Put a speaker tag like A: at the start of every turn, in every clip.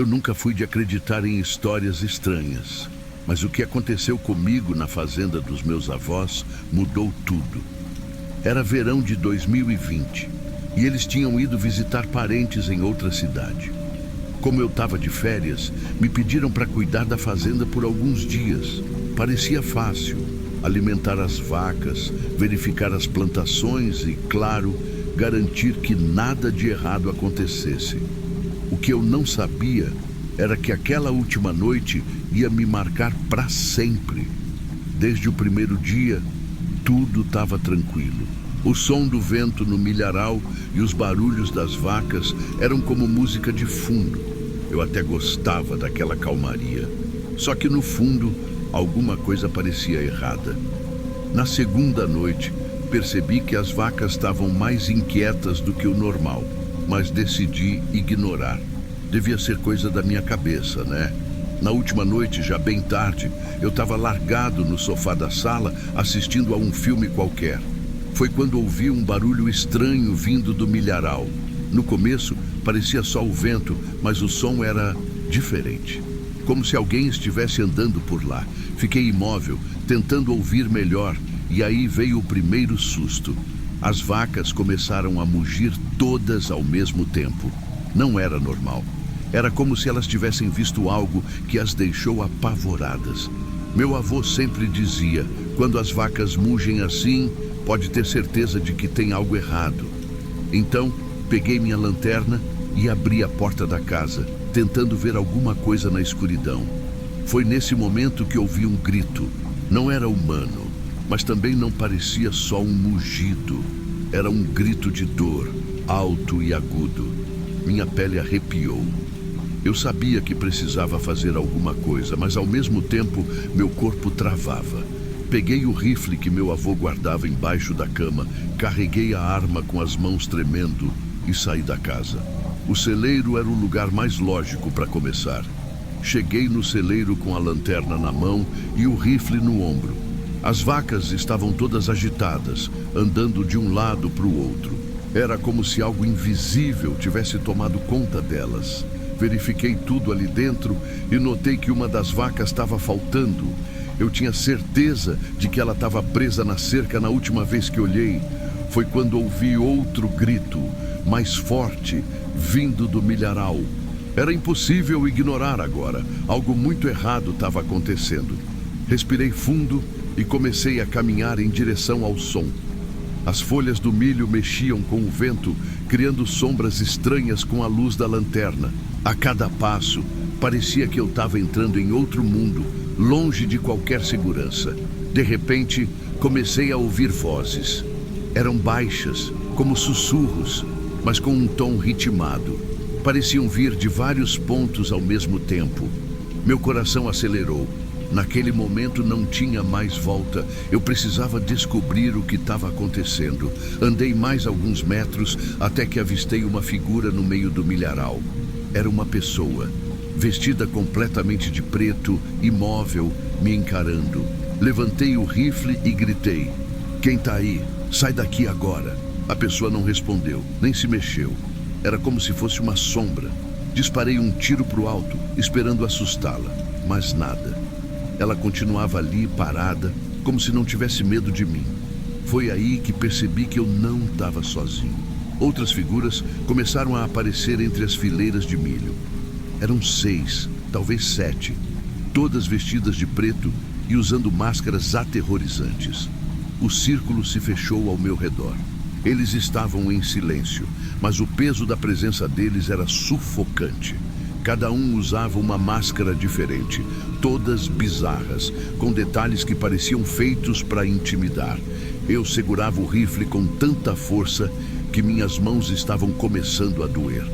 A: Eu nunca fui de acreditar em histórias estranhas, mas o que aconteceu comigo na fazenda dos meus avós mudou tudo. Era verão de 2020 e eles tinham ido visitar parentes em outra cidade. Como eu estava de férias, me pediram para cuidar da fazenda por alguns dias. Parecia fácil: alimentar as vacas, verificar as plantações e, claro, garantir que nada de errado acontecesse. O que eu não sabia era que aquela última noite ia me marcar para sempre. Desde o primeiro dia, tudo estava tranquilo. O som do vento no milharal e os barulhos das vacas eram como música de fundo. Eu até gostava daquela calmaria. Só que no fundo, alguma coisa parecia errada. Na segunda noite, percebi que as vacas estavam mais inquietas do que o normal, mas decidi ignorar. Devia ser coisa da minha cabeça, né? Na última noite, já bem tarde, eu estava largado no sofá da sala assistindo a um filme qualquer. Foi quando ouvi um barulho estranho vindo do milharal. No começo, parecia só o vento, mas o som era diferente. Como se alguém estivesse andando por lá. Fiquei imóvel, tentando ouvir melhor, e aí veio o primeiro susto. As vacas começaram a mugir todas ao mesmo tempo. Não era normal. Era como se elas tivessem visto algo que as deixou apavoradas. Meu avô sempre dizia: quando as vacas mugem assim, pode ter certeza de que tem algo errado. Então, peguei minha lanterna e abri a porta da casa, tentando ver alguma coisa na escuridão. Foi nesse momento que ouvi um grito. Não era humano, mas também não parecia só um mugido. Era um grito de dor, alto e agudo. Minha pele arrepiou. Eu sabia que precisava fazer alguma coisa, mas ao mesmo tempo meu corpo travava. Peguei o rifle que meu avô guardava embaixo da cama, carreguei a arma com as mãos tremendo e saí da casa. O celeiro era o lugar mais lógico para começar. Cheguei no celeiro com a lanterna na mão e o rifle no ombro. As vacas estavam todas agitadas, andando de um lado para o outro. Era como se algo invisível tivesse tomado conta delas. Verifiquei tudo ali dentro e notei que uma das vacas estava faltando. Eu tinha certeza de que ela estava presa na cerca na última vez que olhei. Foi quando ouvi outro grito, mais forte, vindo do milharal. Era impossível ignorar agora. Algo muito errado estava acontecendo. Respirei fundo e comecei a caminhar em direção ao som. As folhas do milho mexiam com o vento, criando sombras estranhas com a luz da lanterna. A cada passo, parecia que eu estava entrando em outro mundo, longe de qualquer segurança. De repente, comecei a ouvir vozes. Eram baixas, como sussurros, mas com um tom ritmado. Pareciam vir de vários pontos ao mesmo tempo. Meu coração acelerou. Naquele momento não tinha mais volta. Eu precisava descobrir o que estava acontecendo. Andei mais alguns metros até que avistei uma figura no meio do milharal. Era uma pessoa, vestida completamente de preto, imóvel, me encarando. Levantei o rifle e gritei: "Quem tá aí? Sai daqui agora!" A pessoa não respondeu, nem se mexeu. Era como se fosse uma sombra. Disparei um tiro pro alto, esperando assustá-la, mas nada. Ela continuava ali, parada, como se não tivesse medo de mim. Foi aí que percebi que eu não estava sozinho. Outras figuras começaram a aparecer entre as fileiras de milho. Eram 6, talvez 7, todas vestidas de preto e usando máscaras aterrorizantes. O círculo se fechou ao meu redor. Eles estavam em silêncio, mas o peso da presença deles era sufocante. Cada um usava uma máscara diferente, todas bizarras, com detalhes que pareciam feitos para intimidar. Eu segurava o rifle com tanta força que minhas mãos estavam começando a doer.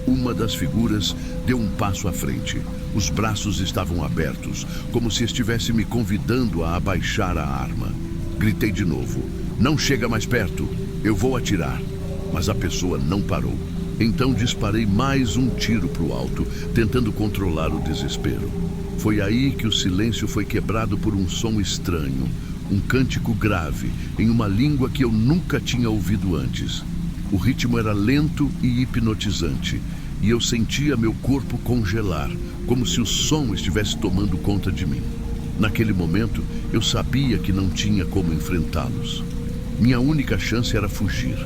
A: Uma das figuras deu um passo à frente. Os braços estavam abertos, como se estivesse me convidando a abaixar a arma. Gritei de novo: "Não chega mais perto, eu vou atirar." Mas a pessoa não parou. Então disparei mais um tiro para o alto, tentando controlar o desespero. Foi aí que o silêncio foi quebrado por um som estranho, um cântico grave, em uma língua que eu nunca tinha ouvido antes. O ritmo era lento e hipnotizante, e eu sentia meu corpo congelar, como se o som estivesse tomando conta de mim. Naquele momento, eu sabia que não tinha como enfrentá-los. Minha única chance era fugir.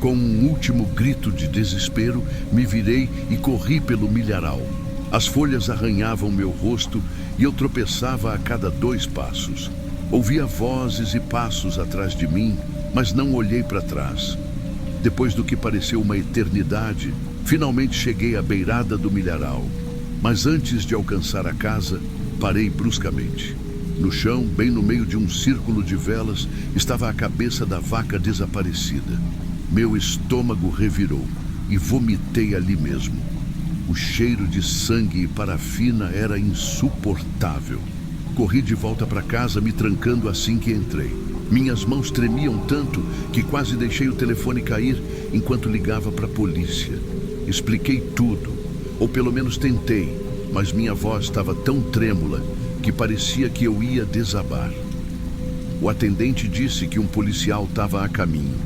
A: Com um último grito de desespero, me virei e corri pelo milharal. As folhas arranhavam meu rosto e eu tropeçava a cada 2 passos. Ouvia vozes e passos atrás de mim, mas não olhei para trás. Depois do que pareceu uma eternidade, finalmente cheguei à beirada do milharal. Mas antes de alcançar a casa, parei bruscamente. No chão, bem no meio de um círculo de velas, estava a cabeça da vaca desaparecida. Meu estômago revirou e vomitei ali mesmo. O cheiro de sangue e parafina era insuportável. Corri de volta para casa, me trancando assim que entrei. Minhas mãos tremiam tanto que quase deixei o telefone cair enquanto ligava para a polícia. Expliquei tudo, ou pelo menos tentei, mas minha voz estava tão trêmula que parecia que eu ia desabar. O atendente disse que um policial estava a caminho.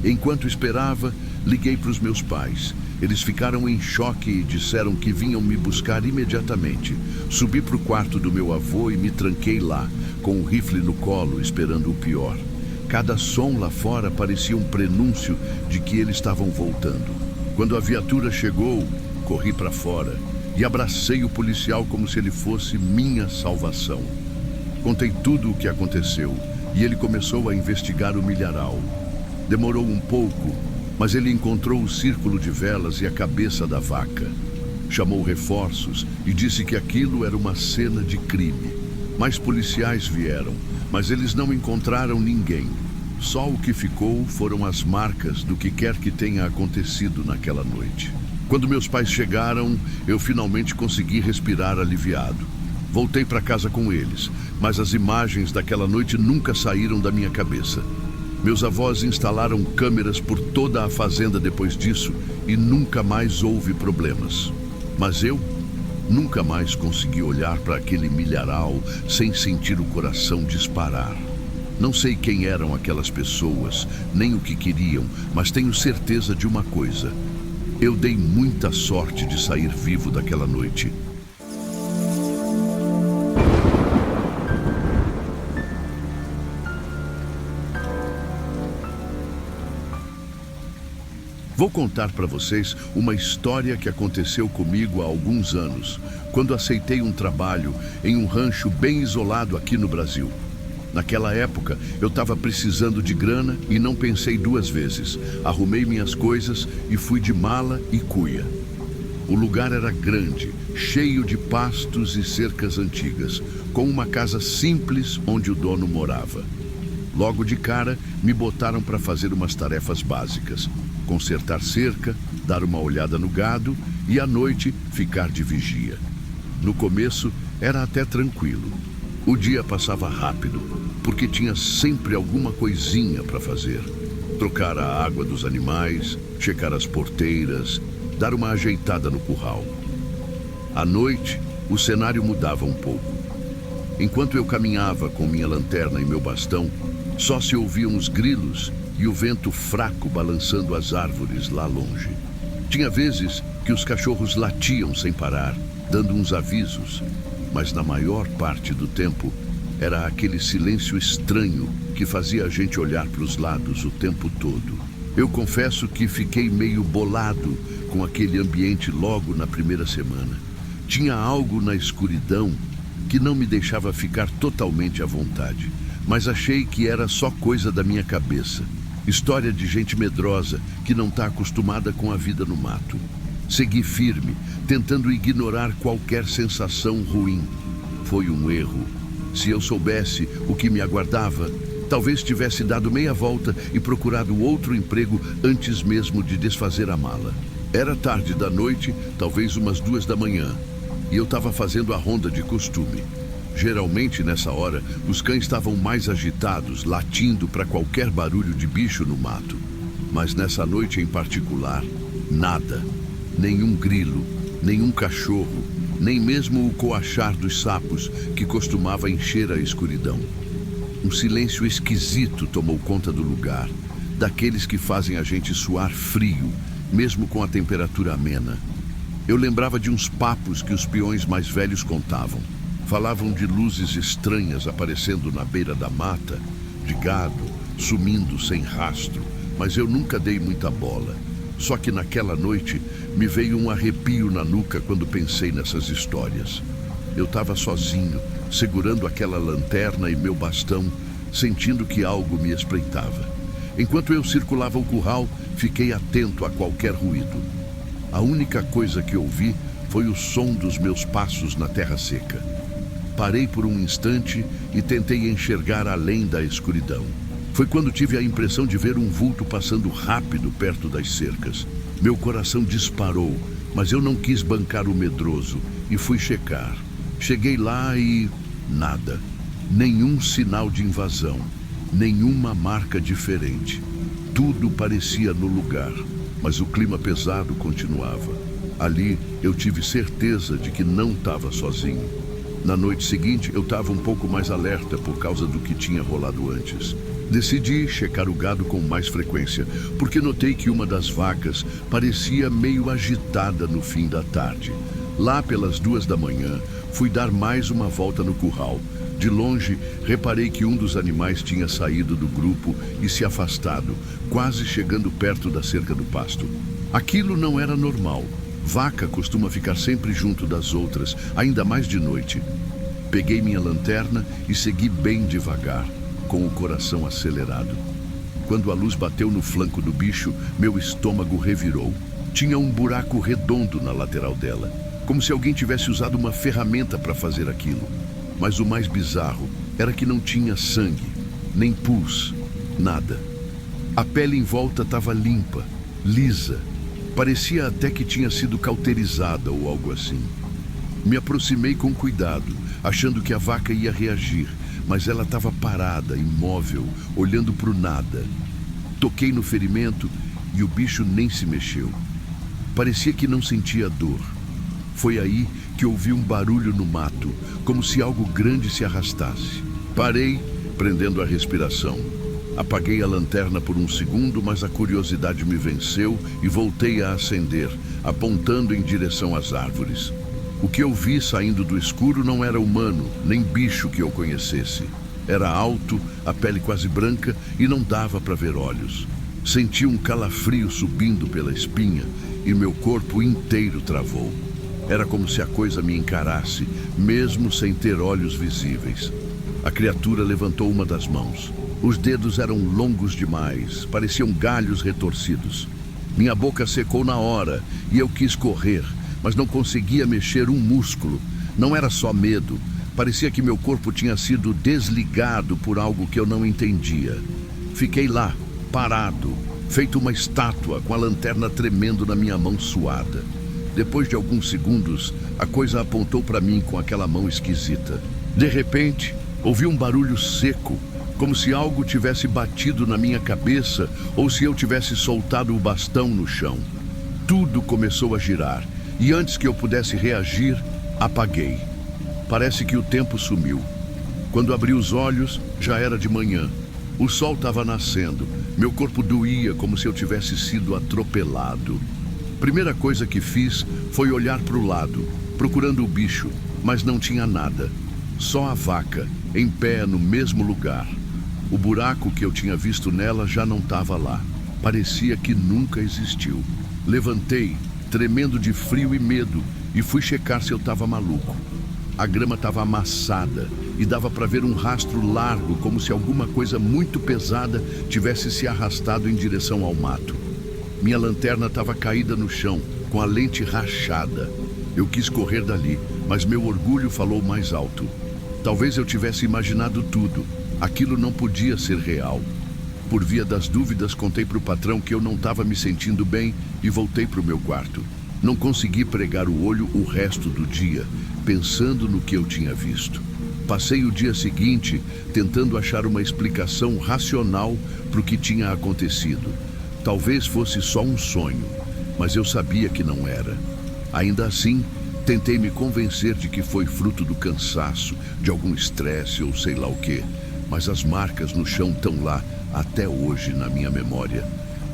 A: Enquanto esperava, liguei para os meus pais. Eles ficaram em choque e disseram que vinham me buscar imediatamente. Subi para o quarto do meu avô e me tranquei lá, com o rifle no colo, esperando o pior. Cada som lá fora parecia um prenúncio de que eles estavam voltando. Quando a viatura chegou, corri para fora e abracei o policial como se ele fosse minha salvação. Contei tudo o que aconteceu e ele começou a investigar o milharal. Demorou um pouco, mas ele encontrou o círculo de velas e a cabeça da vaca. Chamou reforços e disse que aquilo era uma cena de crime. Mais policiais vieram, mas eles não encontraram ninguém. Só o que ficou foram as marcas do que quer que tenha acontecido naquela noite. Quando meus pais chegaram, eu finalmente consegui respirar aliviado. Voltei para casa com eles, mas as imagens daquela noite nunca saíram da minha cabeça. Meus avós instalaram câmeras por toda a fazenda depois disso e nunca mais houve problemas. Mas eu nunca mais consegui olhar para aquele milharal sem sentir o coração disparar. Não sei quem eram aquelas pessoas, nem o que queriam, mas tenho certeza de uma coisa. Eu dei muita sorte de sair vivo daquela noite. Vou contar para vocês uma história que aconteceu comigo há alguns anos, quando aceitei um trabalho em um rancho bem isolado aqui no Brasil. Naquela época, eu estava precisando de grana e não pensei 2 vezes. Arrumei minhas coisas e fui de mala e cuia. O lugar era grande, cheio de pastos e cercas antigas, com uma casa simples onde o dono morava. Logo de cara, me botaram para fazer umas tarefas básicas: consertar cerca, dar uma olhada no gado e à noite ficar de vigia. No começo era até tranquilo. O dia passava rápido, porque tinha sempre alguma coisinha para fazer. Trocar a água dos animais, checar as porteiras, dar uma ajeitada no curral. À noite, o cenário mudava um pouco. Enquanto eu caminhava com minha lanterna e meu bastão, só se ouviam os grilos e o vento fraco balançando as árvores lá longe. Tinha vezes que os cachorros latiam sem parar, dando uns avisos, mas na maior parte do tempo era aquele silêncio estranho que fazia a gente olhar para os lados o tempo todo. Eu confesso que fiquei meio bolado com aquele ambiente logo na primeira semana. Tinha algo na escuridão que não me deixava ficar totalmente à vontade, mas achei que era só coisa da minha cabeça. História de gente medrosa que não está acostumada com a vida no mato. Segui firme, tentando ignorar qualquer sensação ruim. Foi um erro. Se eu soubesse o que me aguardava, talvez tivesse dado meia volta e procurado outro emprego antes mesmo de desfazer a mala. Era tarde da noite, talvez umas 2 da manhã, e eu estava fazendo a ronda de costume. Geralmente, nessa hora, os cães estavam mais agitados, latindo para qualquer barulho de bicho no mato. Mas nessa noite em particular, nada. Nenhum grilo, nenhum cachorro, nem mesmo o coachar dos sapos que costumava encher a escuridão. Um silêncio esquisito tomou conta do lugar, daqueles que fazem a gente suar frio, mesmo com a temperatura amena. Eu lembrava de uns papos que os peões mais velhos contavam. Falavam de luzes estranhas aparecendo na beira da mata, de gado sumindo sem rastro, mas eu nunca dei muita bola. Só que naquela noite me veio um arrepio na nuca quando pensei nessas histórias. Eu estava sozinho, segurando aquela lanterna e meu bastão, sentindo que algo me espreitava. Enquanto eu circulava o curral, fiquei atento a qualquer ruído. A única coisa que ouvi foi o som dos meus passos na terra seca. Parei por um instante e tentei enxergar além da escuridão. Foi quando tive a impressão de ver um vulto passando rápido perto das cercas. Meu coração disparou, mas eu não quis bancar o medroso e fui checar. Cheguei lá e nada. Nenhum sinal de invasão, nenhuma marca diferente. Tudo parecia no lugar, mas o clima pesado continuava. Ali eu tive certeza de que não estava sozinho. Na noite seguinte eu estava um pouco mais alerta por causa do que tinha rolado antes. Decidi checar o gado com mais frequência, porque notei que uma das vacas parecia meio agitada no fim da tarde. Lá pelas 2 da manhã, fui dar mais uma volta no curral. De longe, reparei que um dos animais tinha saído do grupo e se afastado, quase chegando perto da cerca do pasto. Aquilo não era normal. Vaca costuma ficar sempre junto das outras, ainda mais de noite. Peguei minha lanterna e segui bem devagar, com o coração acelerado. Quando a luz bateu no flanco do bicho, meu estômago revirou. Tinha um buraco redondo na lateral dela, como se alguém tivesse usado uma ferramenta para fazer aquilo. Mas o mais bizarro era que não tinha sangue, nem pus, nada. A pele em volta estava limpa, lisa. Parecia até que tinha sido cauterizada ou algo assim. Me aproximei com cuidado, achando que a vaca ia reagir, mas ela estava parada, imóvel, olhando para o nada. Toquei no ferimento e o bicho nem se mexeu. Parecia que não sentia dor. Foi aí que ouvi um barulho no mato, como se algo grande se arrastasse. Parei, prendendo a respiração. Apaguei a lanterna por um segundo, mas a curiosidade me venceu e voltei a acender, apontando em direção às árvores. O que eu vi saindo do escuro não era humano, nem bicho que eu conhecesse. Era alto, a pele quase branca e não dava para ver olhos. Senti um calafrio subindo pela espinha e meu corpo inteiro travou. Era como se a coisa me encarasse, mesmo sem ter olhos visíveis. A criatura levantou uma das mãos. Os dedos eram longos demais, pareciam galhos retorcidos. Minha boca secou na hora e eu quis correr, mas não conseguia mexer um músculo. Não era só medo, parecia que meu corpo tinha sido desligado por algo que eu não entendia. Fiquei lá, parado, feito uma estátua, com a lanterna tremendo na minha mão suada. Depois de alguns segundos, a coisa apontou para mim com aquela mão esquisita. De repente, ouvi um barulho seco, como se algo tivesse batido na minha cabeça ou se eu tivesse soltado o bastão no chão. Tudo começou a girar e antes que eu pudesse reagir, apaguei. Parece que o tempo sumiu. Quando abri os olhos, já era de manhã. O sol estava nascendo. Meu corpo doía como se eu tivesse sido atropelado. Primeira coisa que fiz foi olhar para o lado, procurando o bicho, mas não tinha nada. Só a vaca, em pé no mesmo lugar. O buraco que eu tinha visto nela já não estava lá. Parecia que nunca existiu. Levantei, tremendo de frio e medo, e fui checar se eu estava maluco. A grama estava amassada e dava para ver um rastro largo, como se alguma coisa muito pesada tivesse se arrastado em direção ao mato. Minha lanterna estava caída no chão, com a lente rachada. Eu quis correr dali, mas meu orgulho falou mais alto. Talvez eu tivesse imaginado tudo. Aquilo não podia ser real. Por via das dúvidas, contei para o patrão que eu não estava me sentindo bem e voltei para o meu quarto. Não consegui pregar o olho o resto do dia, pensando no que eu tinha visto. Passei o dia seguinte tentando achar uma explicação racional para o que tinha acontecido. Talvez fosse só um sonho, mas eu sabia que não era. Ainda assim, tentei me convencer de que foi fruto do cansaço, de algum estresse ou sei lá o quê. Mas as marcas no chão estão lá até hoje na minha memória.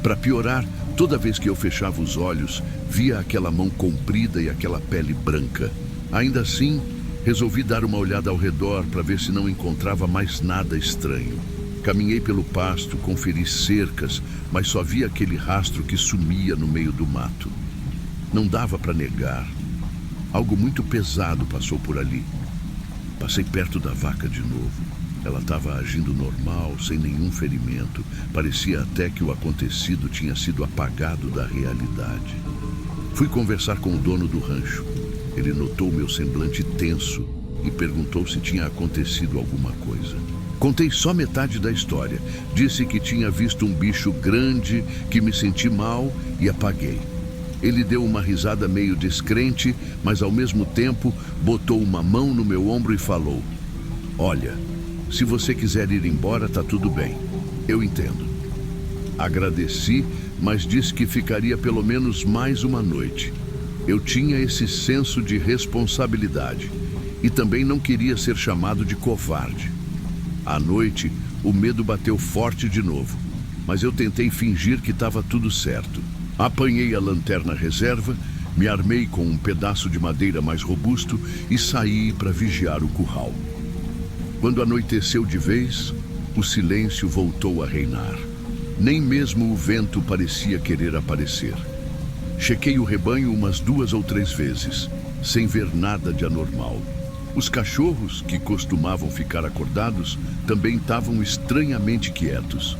A: Para piorar, toda vez que eu fechava os olhos, via aquela mão comprida e aquela pele branca. Ainda assim, resolvi dar uma olhada ao redor para ver se não encontrava mais nada estranho. Caminhei pelo pasto, conferi cercas, mas só vi aquele rastro que sumia no meio do mato. Não dava para negar. Algo muito pesado passou por ali. Passei perto da vaca de novo. Ela estava agindo normal, sem nenhum ferimento. Parecia até que o acontecido tinha sido apagado da realidade. Fui conversar com o dono do rancho. Ele notou meu semblante tenso e perguntou se tinha acontecido alguma coisa. Contei só metade da história. Disse que tinha visto um bicho grande, que me senti mal e apaguei. Ele deu uma risada meio descrente, mas ao mesmo tempo botou uma mão no meu ombro e falou: "Olha, se você quiser ir embora, tá tudo bem. Eu entendo." Agradeci, mas disse que ficaria pelo menos mais uma noite. Eu tinha esse senso de responsabilidade e também não queria ser chamado de covarde. À noite, o medo bateu forte de novo, mas eu tentei fingir que estava tudo certo. Apanhei a lanterna reserva, me armei com um pedaço de madeira mais robusto e saí para vigiar o curral. Quando anoiteceu de vez, o silêncio voltou a reinar. Nem mesmo o vento parecia querer aparecer. Chequei o rebanho umas 2 ou 3 vezes, sem ver nada de anormal. Os cachorros, que costumavam ficar acordados, também estavam estranhamente quietos.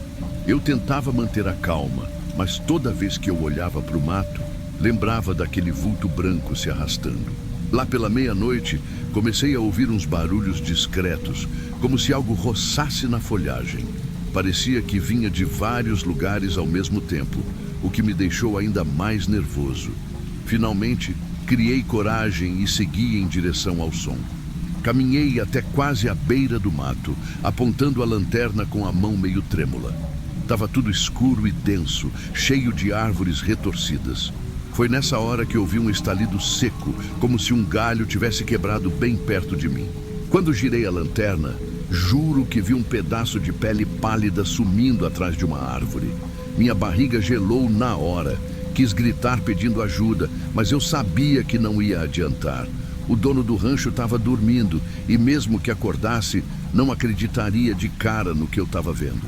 A: Eu tentava manter a calma, mas toda vez que eu olhava para o mato, lembrava daquele vulto branco se arrastando. Lá pela meia-noite, comecei a ouvir uns barulhos discretos, como se algo roçasse na folhagem. Parecia que vinha de vários lugares ao mesmo tempo, o que me deixou ainda mais nervoso. Finalmente, criei coragem e segui em direção ao som. Caminhei até quase à beira do mato, apontando a lanterna com a mão meio trêmula. Estava tudo escuro e denso, cheio de árvores retorcidas. Foi nessa hora que ouvi um estalido seco, como se um galho tivesse quebrado bem perto de mim. Quando girei a lanterna, juro que vi um pedaço de pele pálida sumindo atrás de uma árvore. Minha barriga gelou na hora. Quis gritar pedindo ajuda, mas eu sabia que não ia adiantar. O dono do rancho estava dormindo e mesmo que acordasse, não acreditaria de cara no que eu estava vendo.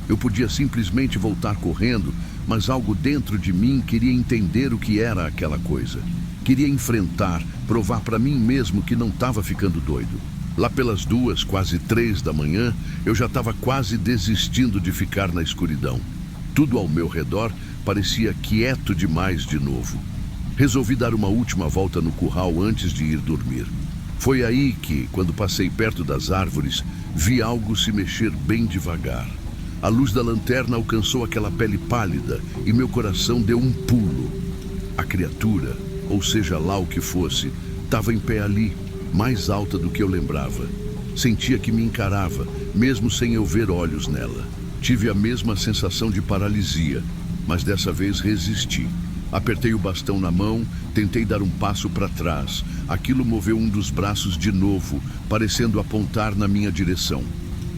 A: Eu podia simplesmente voltar correndo, mas algo dentro de mim queria entender o que era aquela coisa. Queria enfrentar, provar para mim mesmo que não estava ficando doido. Lá pelas 2, quase 3 da manhã, eu já estava quase desistindo de ficar na escuridão. Tudo ao meu redor parecia quieto demais de novo. Resolvi dar uma última volta no curral antes de ir dormir. Foi aí que, quando passei perto das árvores, vi algo se mexer bem devagar. A luz da lanterna alcançou aquela pele pálida e meu coração deu um pulo. A criatura, ou seja lá o que fosse, estava em pé ali, mais alta do que eu lembrava. Sentia que me encarava, mesmo sem eu ver olhos nela. Tive a mesma sensação de paralisia, mas dessa vez resisti. Apertei o bastão na mão, tentei dar um passo para trás. Aquilo moveu um dos braços de novo, parecendo apontar na minha direção.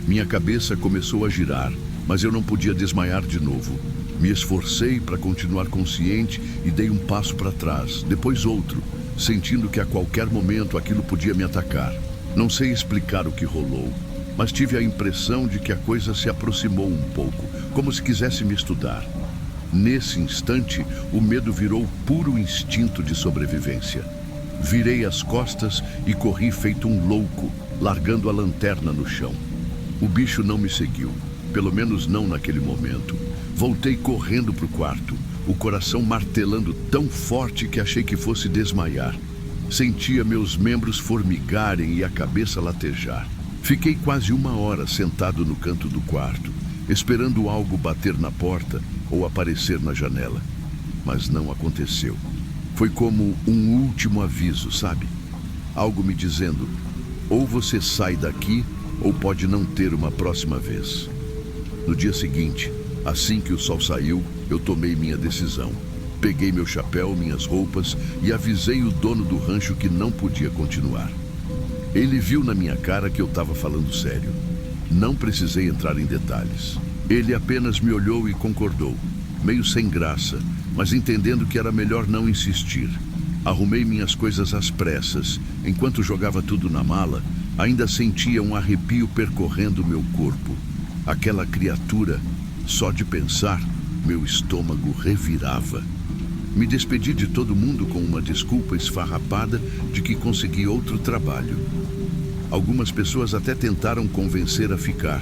A: Minha cabeça começou a girar, mas eu não podia desmaiar de novo. Me esforcei para continuar consciente e dei um passo para trás, depois outro, sentindo que a qualquer momento aquilo podia me atacar. Não sei explicar o que rolou, mas tive a impressão de que a coisa se aproximou um pouco, como se quisesse me estudar. Nesse instante, o medo virou puro instinto de sobrevivência. Virei as costas e corri feito um louco, largando a lanterna no chão. O bicho não me seguiu, pelo menos não naquele momento. Voltei correndo para o quarto, o coração martelando tão forte que achei que fosse desmaiar. Sentia meus membros formigarem e a cabeça latejar. Fiquei quase 1 hora sentado no canto do quarto, esperando algo bater na porta ou aparecer na janela. Mas não aconteceu. Foi como um último aviso, sabe? Algo me dizendo: ou você sai daqui, ou pode não ter uma próxima vez. No dia seguinte, assim que o sol saiu, eu tomei minha decisão. Peguei meu chapéu, minhas roupas e avisei o dono do rancho que não podia continuar. Ele viu na minha cara que eu estava falando sério. Não precisei entrar em detalhes. Ele apenas me olhou e concordou. meio sem graça, mas entendendo que era melhor não insistir. Arrumei minhas coisas às pressas. Enquanto jogava tudo na mala, ainda sentia um arrepio percorrendo meu corpo. Aquela criatura, só de pensar, meu estômago revirava. Me despedi de todo mundo com uma desculpa esfarrapada de que consegui outro trabalho. Algumas pessoas até tentaram convencer a ficar,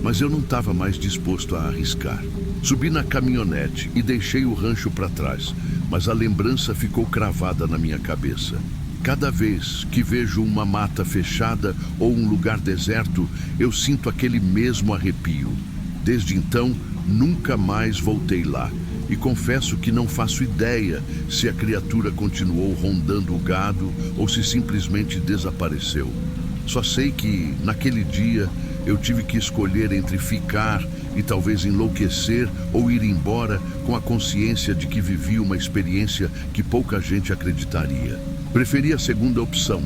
A: mas eu não estava mais disposto a arriscar. Subi na caminhonete e deixei o rancho para trás, mas a lembrança ficou cravada na minha cabeça. Cada vez que vejo uma mata fechada ou um lugar deserto, eu sinto aquele mesmo arrepio. Desde então, nunca mais voltei lá. E confesso que não faço ideia se a criatura continuou rondando o gado ou se simplesmente desapareceu. Só sei que, naquele dia, eu tive que escolher entre ficar e talvez enlouquecer ou ir embora com a consciência de que vivi uma experiência que pouca gente acreditaria. Preferi a segunda opção.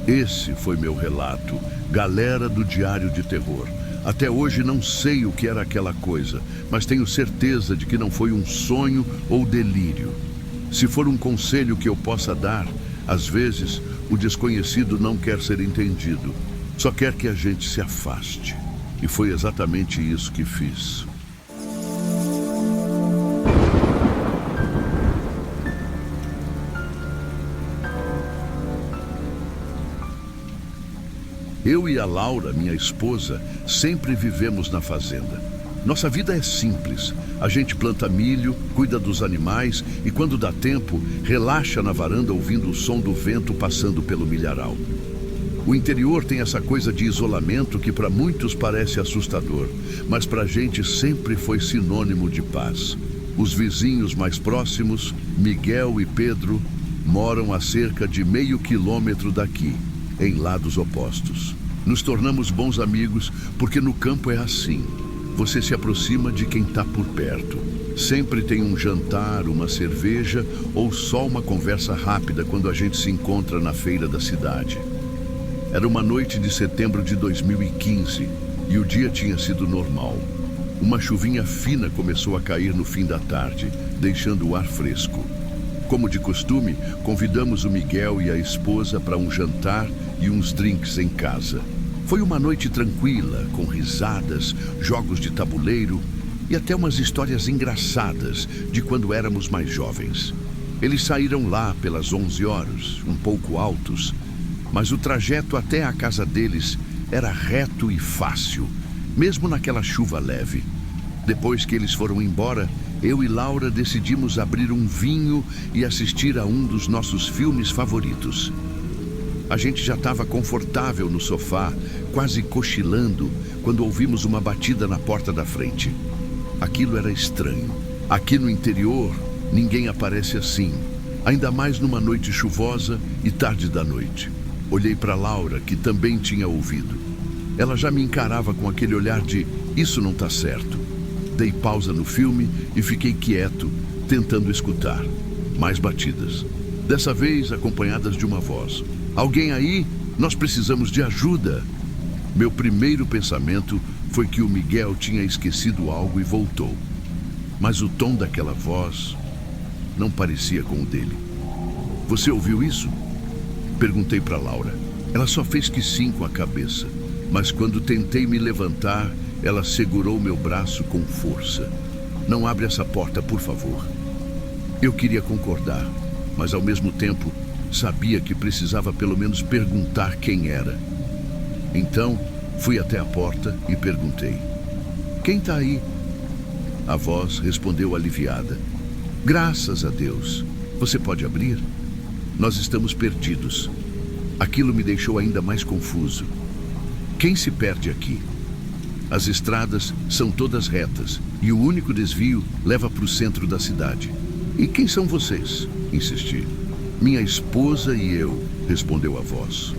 A: Esse foi meu relato, galera do Diário de Terror. Até hoje não sei o que era aquela coisa, mas tenho certeza de que não foi um sonho ou delírio. Se for um conselho que eu possa dar, às vezes o desconhecido não quer ser entendido, só quer que a gente se afaste. E foi exatamente isso que fiz. Eu e a Laura, minha esposa, sempre vivemos na fazenda. Nossa vida é simples. A gente planta milho, cuida dos animais e, quando dá tempo, relaxa na varanda ouvindo o som do vento passando pelo milharal. O interior tem essa coisa de isolamento que para muitos parece assustador, mas para a gente sempre foi sinônimo de paz. Os vizinhos mais próximos, Miguel e Pedro, moram a cerca de meio quilômetro daqui, em lados opostos. Nos tornamos bons amigos porque no campo é assim. Você se aproxima de quem está por perto. Sempre tem um jantar, uma cerveja ou só uma conversa rápida quando a gente se encontra na feira da cidade. Era uma noite de setembro de 2015 e o dia tinha sido normal. Uma chuvinha fina começou a cair no fim da tarde, deixando o ar fresco. Como de costume, convidamos o Miguel e a esposa para um jantar e uns drinks em casa. Foi uma noite tranquila, com risadas, jogos de tabuleiro e até umas histórias engraçadas de quando éramos mais jovens. Eles saíram lá pelas 11 horas, um pouco altos, mas o trajeto até a casa deles era reto e fácil, mesmo naquela chuva leve. Depois que eles foram embora, eu e Laura decidimos abrir um vinho e assistir a um dos nossos filmes favoritos. A gente já estava confortável no sofá, quase cochilando, quando ouvimos uma batida na porta da frente. Aquilo era estranho. Aqui no interior, ninguém aparece assim, ainda mais numa noite chuvosa e tarde da noite. Olhei para Laura, que também tinha ouvido. Ela já me encarava com aquele olhar de "isso não está certo". Dei pausa no filme e fiquei quieto, tentando escutar. Mais batidas. Dessa vez acompanhadas de uma voz. "Alguém aí? Nós precisamos de ajuda." Meu primeiro pensamento foi que o Miguel tinha esquecido algo e voltou. Mas o tom daquela voz não parecia com o dele. "Você ouviu isso?" Perguntei para Laura. Ela só fez que sim com a cabeça, mas quando tentei me levantar, ela segurou meu braço com força. "Não abre essa porta, por favor." Eu queria concordar, mas ao mesmo tempo sabia que precisava pelo menos perguntar quem era. Então, fui até a porta e perguntei: "Quem está aí?" A voz respondeu aliviada: "Graças a Deus. Você pode abrir? Nós estamos perdidos." Aquilo me deixou ainda mais confuso. Quem se perde aqui? As estradas são todas retas e o único desvio leva para o centro da cidade. "E quem são vocês?" insisti. "Minha esposa e eu", respondeu a voz.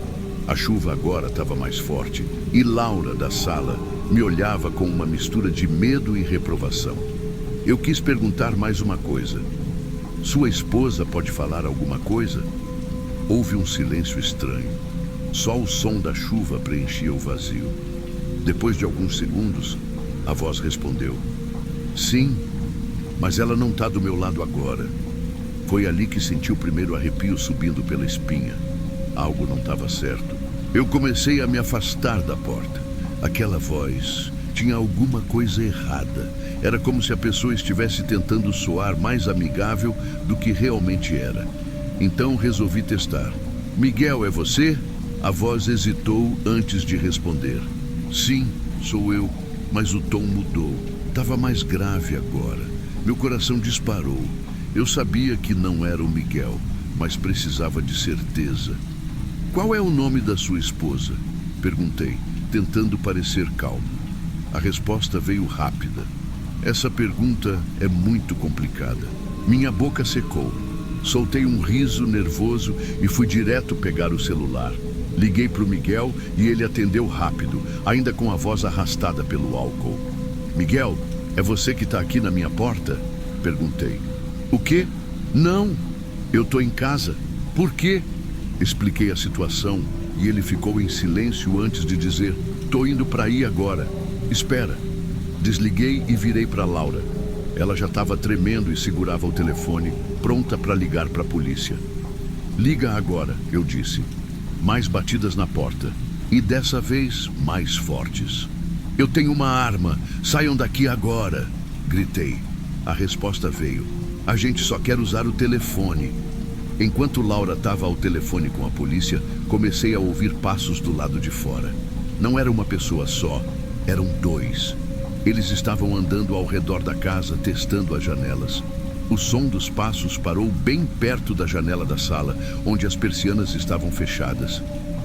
A: A chuva agora estava mais forte e Laura, da sala, me olhava com uma mistura de medo e reprovação. Eu quis perguntar mais uma coisa. "Sua esposa pode falar alguma coisa?" Houve um silêncio estranho. Só o som da chuva preenchia o vazio. Depois de alguns segundos, a voz respondeu: "Sim, mas ela não está do meu lado agora. Foi ali que senti o primeiro arrepio subindo pela espinha. Algo não estava certo. Eu comecei a me afastar da porta. Aquela voz tinha alguma coisa errada. Era como se a pessoa estivesse tentando soar mais amigável do que realmente era. Então resolvi testar. Miguel, é você? A voz hesitou antes de responder. Sim, sou eu, mas o tom mudou. Estava mais grave agora. Meu coração disparou. Eu sabia que não era o Miguel, mas precisava de certeza. Qual é o nome da sua esposa? Perguntei, tentando parecer calmo. A resposta veio rápida. Essa pergunta é muito complicada. Minha boca secou. Soltei um riso nervoso e fui direto pegar o celular. Liguei para o Miguel e ele atendeu rápido, ainda com a voz arrastada pelo álcool. Miguel, é você que está aqui na minha porta? Perguntei. O quê? Não, eu tô em casa. Por quê? Expliquei a situação e ele ficou em silêncio antes de dizer: tô indo para aí agora. Espera. Desliguei e virei para Laura. Ela já estava tremendo e segurava o telefone, pronta para ligar para a polícia. Liga agora, eu disse. Mais batidas na porta. E dessa vez, mais fortes. Eu tenho uma arma. Saiam daqui agora, gritei. A resposta veio. A gente só quer usar o telefone. Enquanto Laura estava ao telefone com a polícia, comecei a ouvir passos do lado de fora. Não era uma pessoa só, eram dois. Eles estavam andando ao redor da casa, testando as janelas. O som dos passos parou bem perto da janela da sala, onde as persianas estavam fechadas.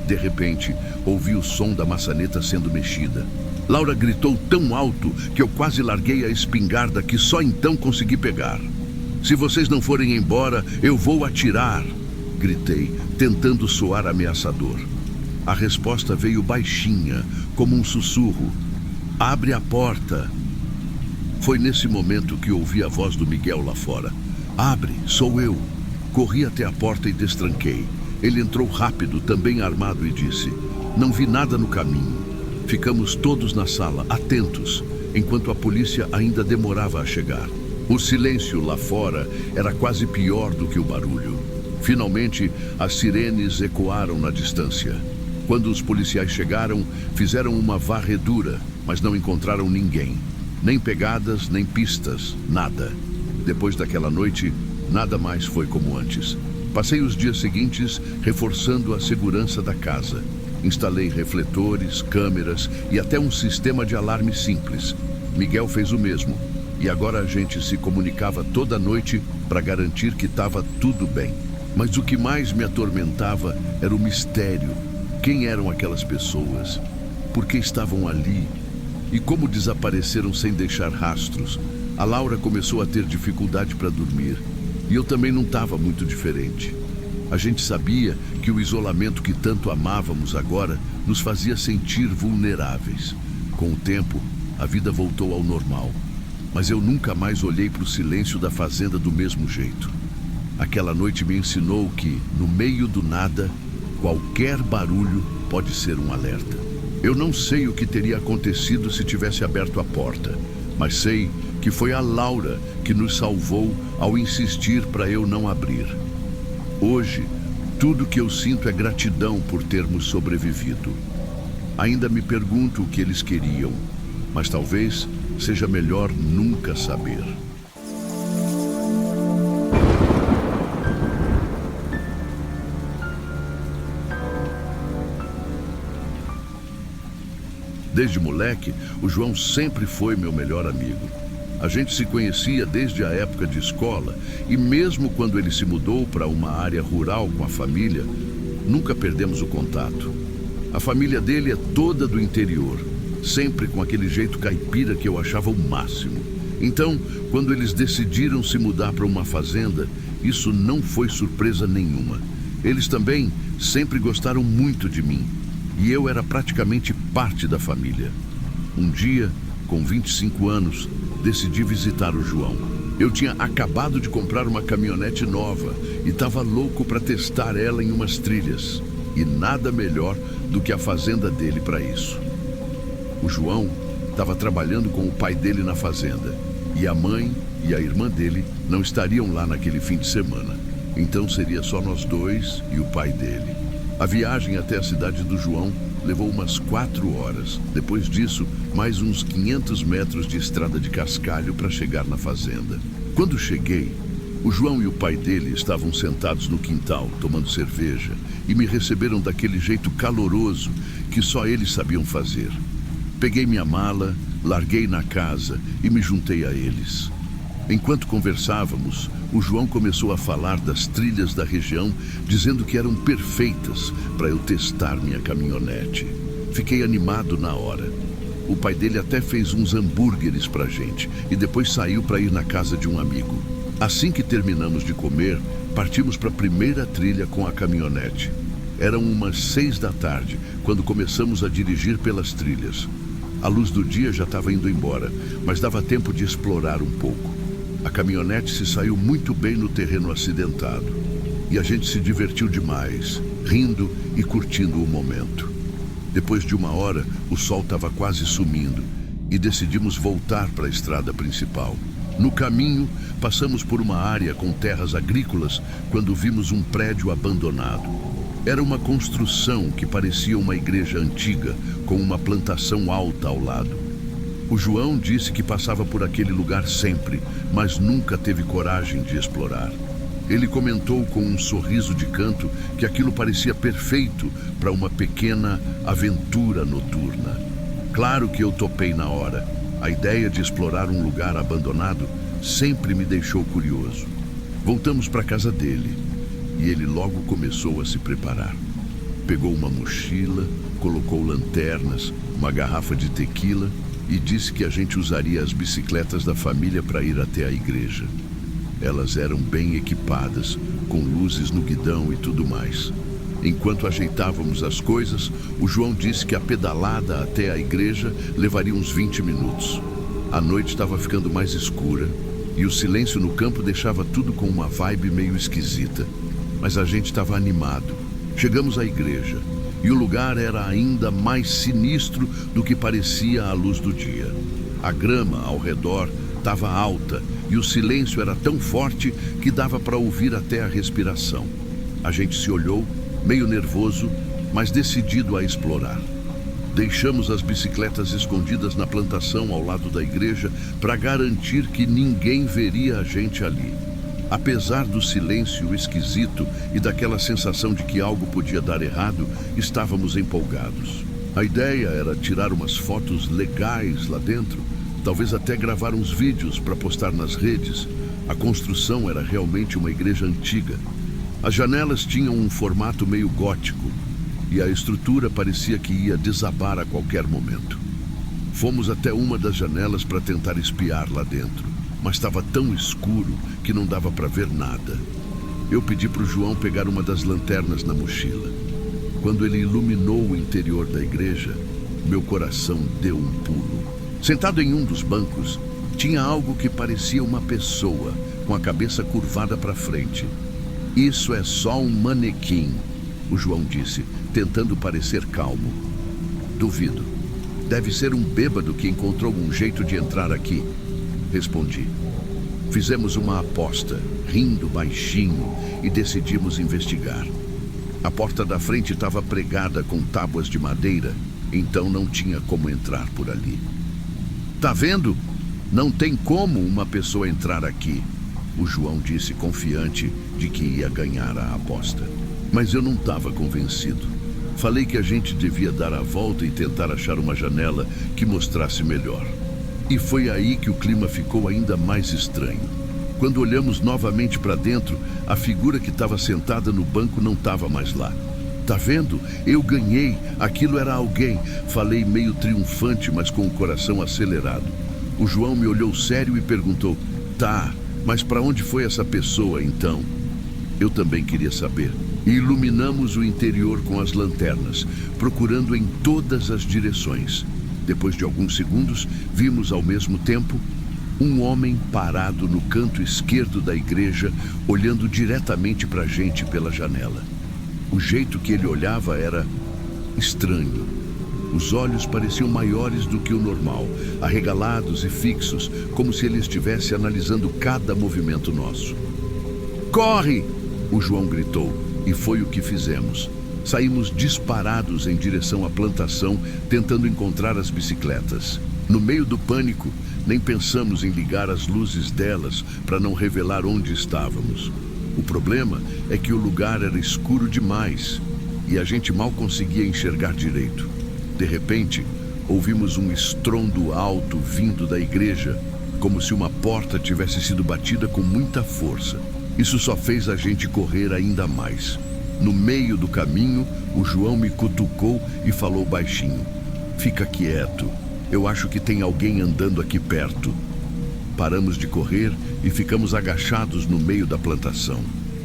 A: De repente, ouvi o som da maçaneta sendo mexida. Laura gritou tão alto que eu quase larguei a espingarda, que só então consegui pegar. Se vocês não forem embora, eu vou atirar, gritei, tentando soar ameaçador. A resposta veio baixinha, como um sussurro. Abre a porta. Foi nesse momento que ouvi a voz do Miguel lá fora. Abre, sou eu. Corri até a porta e destranquei. Ele entrou rápido, também armado, e disse: não vi nada no caminho. Ficamos todos na sala, atentos, enquanto a polícia ainda demorava a chegar. O silêncio lá fora era quase pior do que o barulho. Finalmente, as sirenes ecoaram na distância. Quando os policiais chegaram, fizeram uma varredura, mas não encontraram ninguém. Nem pegadas, nem pistas, nada. Depois daquela noite, nada mais foi como antes. Passei os dias seguintes reforçando a segurança da casa. Instalei refletores, câmeras e até um sistema de alarme simples. Miguel fez o mesmo. E agora a gente se comunicava toda noite para garantir que estava tudo bem. Mas o que mais me atormentava era o mistério. Quem eram aquelas pessoas? Por que estavam ali? E como desapareceram sem deixar rastros? A Laura começou a ter dificuldade para dormir. E eu também não estava muito diferente. A gente sabia que o isolamento que tanto amávamos agora nos fazia sentir vulneráveis. Com o tempo, a vida voltou ao normal. Mas eu nunca mais olhei para o silêncio da fazenda do mesmo jeito. Aquela noite me ensinou que, no meio do nada, qualquer barulho pode ser um alerta. Eu não sei o que teria acontecido se tivesse aberto a porta, mas sei que foi a Laura que nos salvou ao insistir para eu não abrir. Hoje, tudo que eu sinto é gratidão por termos sobrevivido. Ainda me pergunto o que eles queriam, mas talvez seja melhor nunca saber. Desde moleque, o João sempre foi meu melhor amigo. A gente se conhecia desde a época de escola e mesmo quando ele se mudou para uma área rural com a família, nunca perdemos o contato. A família dele é toda do interior, sempre com aquele jeito caipira que eu achava o máximo. Então, quando eles decidiram se mudar para uma fazenda, isso não foi surpresa nenhuma. Eles também sempre gostaram muito de mim e eu era praticamente parte da família. Um dia, com 25 anos, decidi visitar o João. Eu tinha acabado de comprar uma caminhonete nova e estava louco para testar ela em umas trilhas. E nada melhor do que a fazenda dele para isso. O João estava trabalhando com o pai dele na fazenda e a mãe e a irmã dele não estariam lá naquele fim de semana. Então seria só nós dois e o pai dele. A viagem até a cidade do João levou umas 4 horas. Depois disso, mais uns 500 metros de estrada de cascalho para chegar na fazenda. Quando cheguei, o João e o pai dele estavam sentados no quintal, tomando cerveja, e me receberam daquele jeito caloroso que só eles sabiam fazer. Peguei minha mala, larguei na casa e me juntei a eles. Enquanto conversávamos, o João começou a falar das trilhas da região, dizendo que eram perfeitas para eu testar minha caminhonete. Fiquei animado na hora. O pai dele até fez uns hambúrgueres pra gente e depois saiu para ir na casa de um amigo. Assim que terminamos de comer, partimos para a primeira trilha com a caminhonete. Eram umas 6 da tarde, quando começamos a dirigir pelas trilhas. A luz do dia já estava indo embora, mas dava tempo de explorar um pouco. A caminhonete se saiu muito bem no terreno acidentado. E a gente se divertiu demais, rindo e curtindo o momento. Depois de 1 hora, o sol estava quase sumindo e decidimos voltar para a estrada principal. No caminho, passamos por uma área com terras agrícolas quando vimos um prédio abandonado. Era uma construção que parecia uma igreja antiga, com uma plantação alta ao lado. O João disse que passava por aquele lugar sempre, mas nunca teve coragem de explorar. Ele comentou com um sorriso de canto que aquilo parecia perfeito para uma pequena aventura noturna. Claro que eu topei na hora. A ideia de explorar um lugar abandonado sempre me deixou curioso. Voltamos para a casa dele e ele logo começou a se preparar. Pegou uma mochila, colocou lanternas, uma garrafa de tequila e disse que a gente usaria as bicicletas da família para ir até a igreja. Elas eram bem equipadas, com luzes no guidão e tudo mais. Enquanto ajeitávamos as coisas, o João disse que a pedalada até a igreja levaria uns 20 minutos. A noite estava ficando mais escura e o silêncio no campo deixava tudo com uma vibe meio esquisita. Mas a gente estava animado. Chegamos à igreja e o lugar era ainda mais sinistro do que parecia à luz do dia. A grama ao redor estava alta e o silêncio era tão forte que dava para ouvir até a respiração. A gente se olhou, meio nervoso, mas decidido a explorar. Deixamos as bicicletas escondidas na plantação ao lado da igreja para garantir que ninguém veria a gente ali. Apesar do silêncio esquisito e daquela sensação de que algo podia dar errado, estávamos empolgados. A ideia era tirar umas fotos legais lá dentro, talvez até gravar uns vídeos para postar nas redes. A construção era realmente uma igreja antiga. As janelas tinham um formato meio gótico e a estrutura parecia que ia desabar a qualquer momento. Fomos até uma das janelas para tentar espiar lá dentro, mas estava tão escuro que não dava para ver nada. Eu pedi para o João pegar uma das lanternas na mochila. Quando ele iluminou o interior da igreja, meu coração deu um pulo. Sentado em um dos bancos, tinha algo que parecia uma pessoa, com a cabeça curvada para frente. "Isso é só um manequim", o João disse, tentando parecer calmo. "Duvido. Deve ser um bêbado que encontrou um jeito de entrar aqui", respondi. Fizemos uma aposta, rindo baixinho, e decidimos investigar. A porta da frente estava pregada com tábuas de madeira, então não tinha como entrar por ali. "Tá vendo? Não tem como uma pessoa entrar aqui", o João disse, confiante de que ia ganhar a aposta. Mas eu não estava convencido. Falei que a gente devia dar a volta e tentar achar uma janela que mostrasse melhor. E foi aí que o clima ficou ainda mais estranho. Quando olhamos novamente para dentro, a figura que estava sentada no banco não estava mais lá. "Tá vendo? Eu ganhei. Aquilo era alguém", falei meio triunfante, mas com o coração acelerado. O João me olhou sério e perguntou: "Tá, mas para onde foi essa pessoa então?" Eu também queria saber. E iluminamos o interior com as lanternas, procurando em todas as direções. Depois de alguns segundos, vimos ao mesmo tempo um homem parado no canto esquerdo da igreja, olhando diretamente para a gente pela janela. O jeito que ele olhava era estranho. Os olhos pareciam maiores do que o normal, arregalados e fixos, como se ele estivesse analisando cada movimento nosso. "Corre!" o João gritou, e foi o que fizemos. Saímos disparados em direção à plantação, tentando encontrar as bicicletas. No meio do pânico, nem pensamos em ligar as luzes delas para não revelar onde estávamos. O problema é que o lugar era escuro demais e a gente mal conseguia enxergar direito. De repente, ouvimos um estrondo alto vindo da igreja, como se uma porta tivesse sido batida com muita força. Isso só fez a gente correr ainda mais. No meio do caminho, o João me cutucou e falou baixinho: "Fica quieto, eu acho que tem alguém andando aqui perto." Paramos de correr e ficamos agachados no meio da plantação.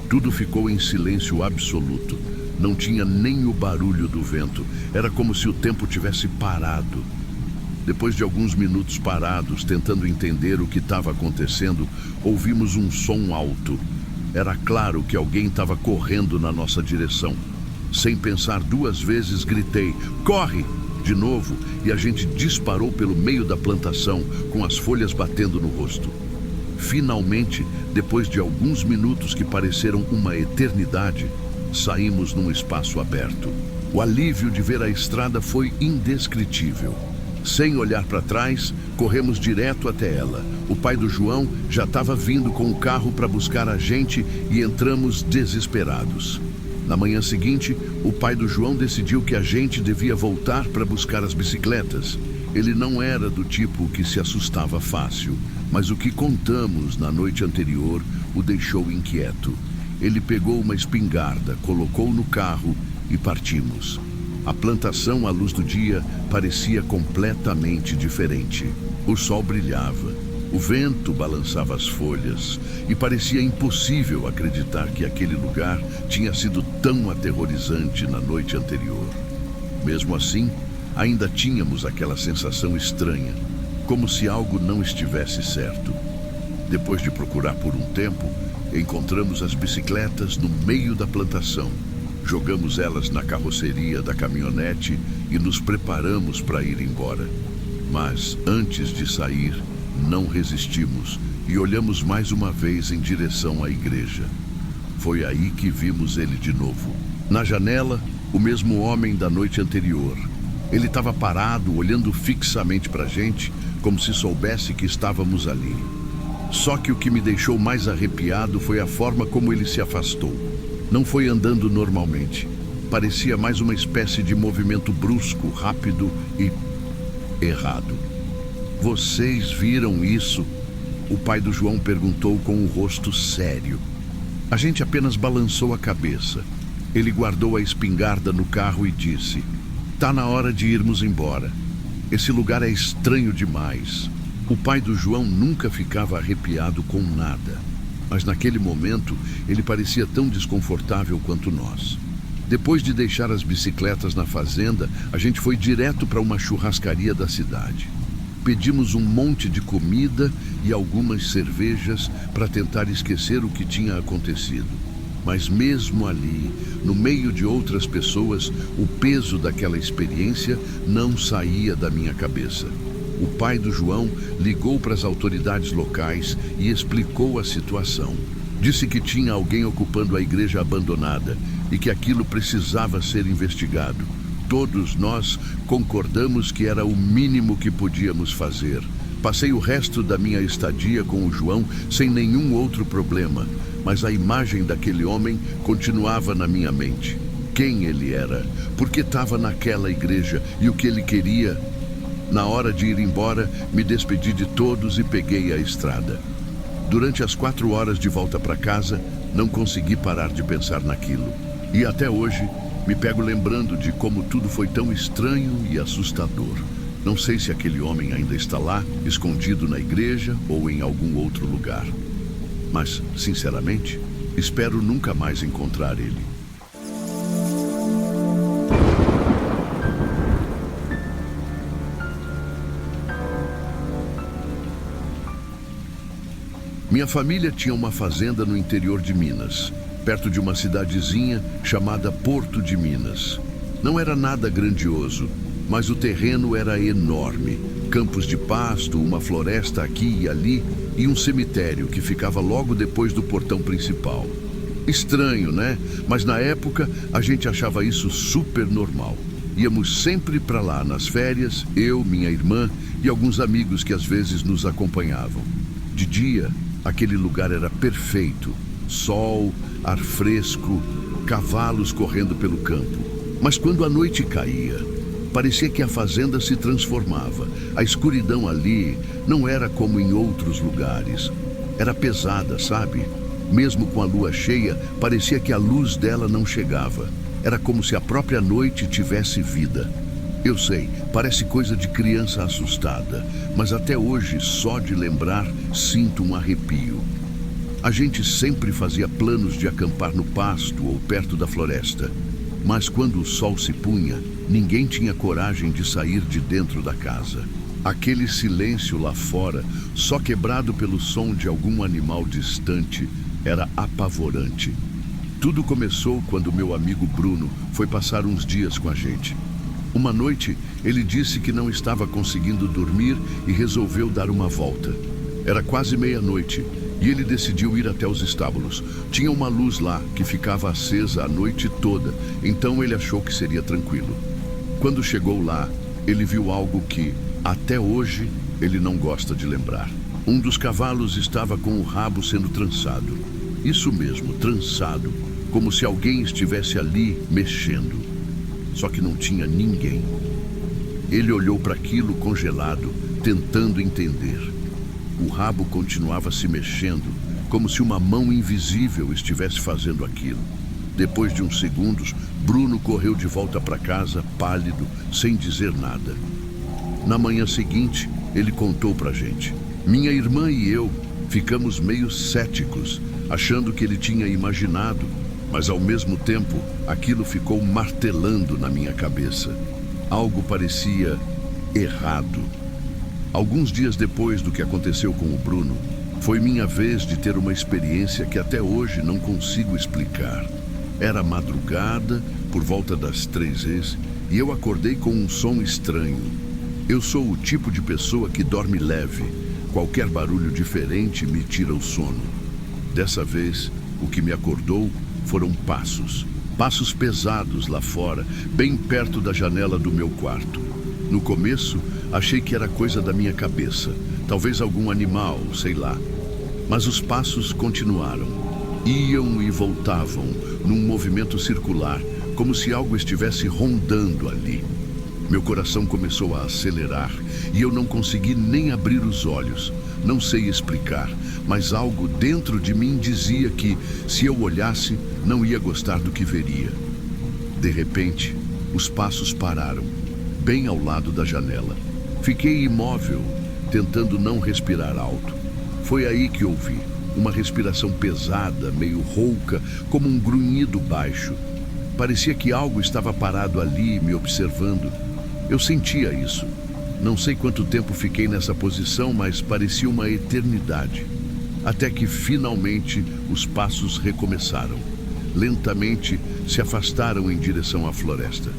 A: Tudo ficou em silêncio absoluto. Não tinha nem o barulho do vento. Era como se o tempo tivesse parado. Depois de alguns minutos parados, tentando entender o que estava acontecendo, ouvimos um som alto. Era claro que alguém estava correndo na nossa direção. Sem pensar duas vezes, gritei: "Corre!" de novo, e a gente disparou pelo meio da plantação, com as folhas batendo no rosto. Finalmente, depois de alguns minutos que pareceram uma eternidade, saímos num espaço aberto. O alívio de ver a estrada foi indescritível. Sem olhar para trás, corremos direto até ela. O pai do João já estava vindo com o carro para buscar a gente e entramos desesperados. Na manhã seguinte, o pai do João decidiu que a gente devia voltar para buscar as bicicletas. Ele não era do tipo que se assustava fácil, mas o que contamos na noite anterior o deixou inquieto. Ele pegou uma espingarda, colocou no carro e partimos. A plantação à luz do dia parecia completamente diferente. O sol brilhava, o vento balançava as folhas e parecia impossível acreditar que aquele lugar tinha sido tão aterrorizante na noite anterior. Mesmo assim, ainda tínhamos aquela sensação estranha, como se algo não estivesse certo. Depois de procurar por um tempo, encontramos as bicicletas no meio da plantação. Jogamos elas na carroceria da caminhonete e nos preparamos para ir embora. Mas, antes de sair, não resistimos e olhamos mais uma vez em direção à igreja. Foi aí que vimos ele de novo. Na janela, o mesmo homem da noite anterior. Ele estava parado, olhando fixamente para a gente, como se soubesse que estávamos ali. Só que o que me deixou mais arrepiado foi a forma como ele se afastou. Não foi andando normalmente. Parecia mais uma espécie de movimento brusco, rápido e errado. "Vocês viram isso?" o pai do João perguntou com um rosto sério. A gente apenas balançou a cabeça. Ele guardou a espingarda no carro e disse: "Tá na hora de irmos embora. Esse lugar é estranho demais." O pai do João nunca ficava arrepiado com nada, mas naquele momento ele parecia tão desconfortável quanto nós. Depois de deixar as bicicletas na fazenda, a gente foi direto para uma churrascaria da cidade. Pedimos um monte de comida e algumas cervejas para tentar esquecer o que tinha acontecido. Mas mesmo ali, no meio de outras pessoas, o peso daquela experiência não saía da minha cabeça. O pai do João ligou para as autoridades locais e explicou a situação. Disse que tinha alguém ocupando a igreja abandonada e que aquilo precisava ser investigado. Todos nós concordamos que era o mínimo que podíamos fazer. Passei o resto da minha estadia com o João sem nenhum outro problema, mas a imagem daquele homem continuava na minha mente. Quem ele era? Por que estava naquela igreja? E o que ele queria? Na hora de ir embora, me despedi de todos e peguei a estrada. Durante as 4 horas de volta para casa, não consegui parar de pensar naquilo. E até hoje, me pego lembrando de como tudo foi tão estranho e assustador. Não sei se aquele homem ainda está lá, escondido na igreja ou em algum outro lugar. Mas, sinceramente, espero nunca mais encontrar ele. Minha família tinha uma fazenda no interior de Minas, perto de uma cidadezinha chamada Porto de Minas. Não era nada grandioso, mas o terreno era enorme. Campos de pasto, uma floresta aqui e ali e um cemitério que ficava logo depois do portão principal. Estranho, né? Mas na época a gente achava isso super normal. Íamos sempre para lá nas férias, eu, minha irmã e alguns amigos que às vezes nos acompanhavam. De dia, aquele lugar era perfeito. Sol, ar fresco, cavalos correndo pelo campo. Mas quando a noite caía, parecia que a fazenda se transformava. A escuridão ali não era como em outros lugares. Era pesada, sabe? Mesmo com a lua cheia, parecia que a luz dela não chegava. Era como se a própria noite tivesse vida. Eu sei, parece coisa de criança assustada, mas até hoje, só de lembrar, sinto um arrepio. A gente sempre fazia planos de acampar no pasto ou perto da floresta. Mas quando o sol se punha, ninguém tinha coragem de sair de dentro da casa. Aquele silêncio lá fora, só quebrado pelo som de algum animal distante, era apavorante. Tudo começou quando meu amigo Bruno foi passar uns dias com a gente. Uma noite, ele disse que não estava conseguindo dormir e resolveu dar uma volta. Era quase meia-noite e ele decidiu ir até os estábulos. Tinha uma luz lá que ficava acesa a noite toda, então ele achou que seria tranquilo. Quando chegou lá, ele viu algo que, até hoje, ele não gosta de lembrar. Um dos cavalos estava com o rabo sendo trançado. Isso mesmo, trançado, como se alguém estivesse ali mexendo. Só que não tinha ninguém. Ele olhou para aquilo congelado, tentando entender. O rabo continuava se mexendo, como se uma mão invisível estivesse fazendo aquilo. Depois de uns segundos, Bruno correu de volta para casa, pálido, sem dizer nada. Na manhã seguinte, ele contou pra gente. Minha irmã e eu ficamos meio céticos, achando que ele tinha imaginado, mas ao mesmo tempo, aquilo ficou martelando na minha cabeça. Algo parecia errado. Alguns dias depois do que aconteceu com o Bruno, foi minha vez de ter uma experiência que até hoje não consigo explicar. Era madrugada, por volta das 3h, e eu acordei com um som estranho. Eu sou o tipo de pessoa que dorme leve. Qualquer barulho diferente me tira o sono. Dessa vez, o que me acordou foram passos. Passos pesados lá fora, bem perto da janela do meu quarto. No começo, achei que era coisa da minha cabeça. Talvez algum animal, sei lá. Mas os passos continuaram. Iam e voltavam, num movimento circular, como se algo estivesse rondando ali. Meu coração começou a acelerar e eu não consegui nem abrir os olhos. Não sei explicar, mas algo dentro de mim dizia que, se eu olhasse, não ia gostar do que veria. De repente, os passos pararam, bem ao lado da janela. Fiquei imóvel, tentando não respirar alto. Foi aí que ouvi uma respiração pesada, meio rouca, como um grunhido baixo. Parecia que algo estava parado ali, me observando. Eu sentia isso. Não sei quanto tempo fiquei nessa posição, mas parecia uma eternidade. Até que, finalmente, os passos recomeçaram. Lentamente, se afastaram em direção à floresta.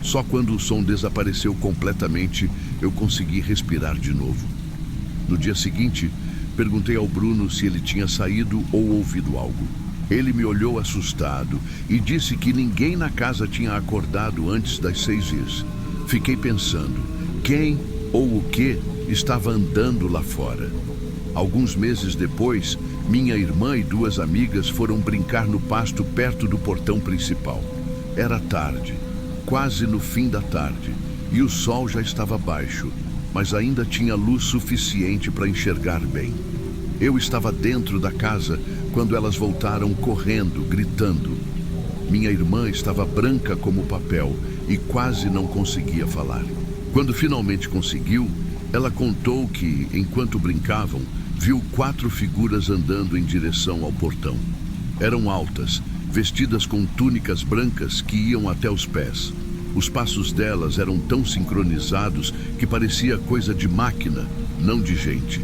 A: Só quando o som desapareceu completamente, eu consegui respirar de novo. No dia seguinte, perguntei ao Bruno se ele tinha saído ou ouvido algo. Ele me olhou assustado e disse que ninguém na casa tinha acordado antes das 6h. Fiquei pensando, quem ou o que estava andando lá fora? Alguns meses depois, minha irmã e 2 amigas foram brincar no pasto perto do portão principal. Era tarde, quase no fim da tarde, e o sol já estava baixo, mas ainda tinha luz suficiente para enxergar bem. Eu estava dentro da casa quando elas voltaram correndo, gritando. Minha irmã estava branca como papel e quase não conseguia falar. Quando finalmente conseguiu, ela contou que, enquanto brincavam, viu 4 figuras andando em direção ao portão. Eram altas, vestidas com túnicas brancas que iam até os pés. Os passos delas eram tão sincronizados que parecia coisa de máquina, não de gente.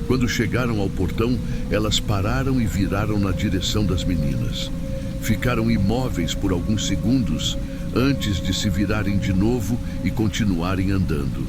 A: Quando chegaram ao portão, elas pararam e viraram na direção das meninas. Ficaram imóveis por alguns segundos, antes de se virarem de novo e continuarem andando.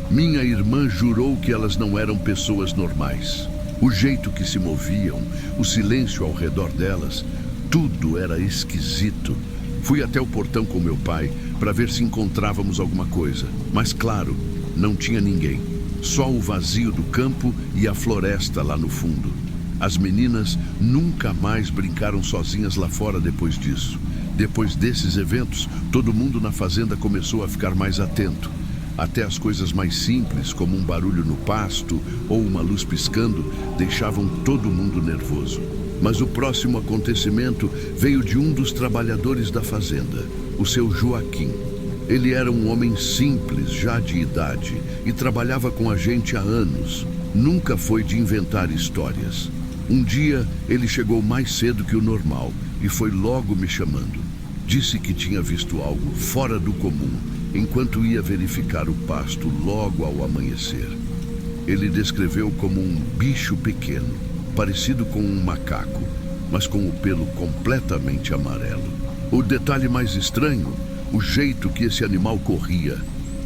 A: Minha irmã jurou que elas não eram pessoas normais. O jeito que se moviam, o silêncio ao redor delas, tudo era esquisito. Fui até o portão com meu pai para ver se encontrávamos alguma coisa, mas claro, não tinha ninguém. Só o vazio do campo e a floresta lá no fundo. As meninas nunca mais brincaram sozinhas lá fora depois disso. Depois desses eventos, todo mundo na fazenda começou a ficar mais atento. Até as coisas mais simples, como um barulho no pasto ou uma luz piscando, deixavam todo mundo nervoso. Mas o próximo acontecimento veio de um dos trabalhadores da fazenda, o seu Joaquim. Ele era um homem simples, já de idade, e trabalhava com a gente há anos. Nunca foi de inventar histórias. Um dia, ele chegou mais cedo que o normal e foi logo me chamando. Disse que tinha visto algo fora do comum enquanto ia verificar o pasto logo ao amanhecer. Ele descreveu como um bicho pequeno, parecido com um macaco, mas com o pelo completamente amarelo. O detalhe mais estranho, o jeito que esse animal corria.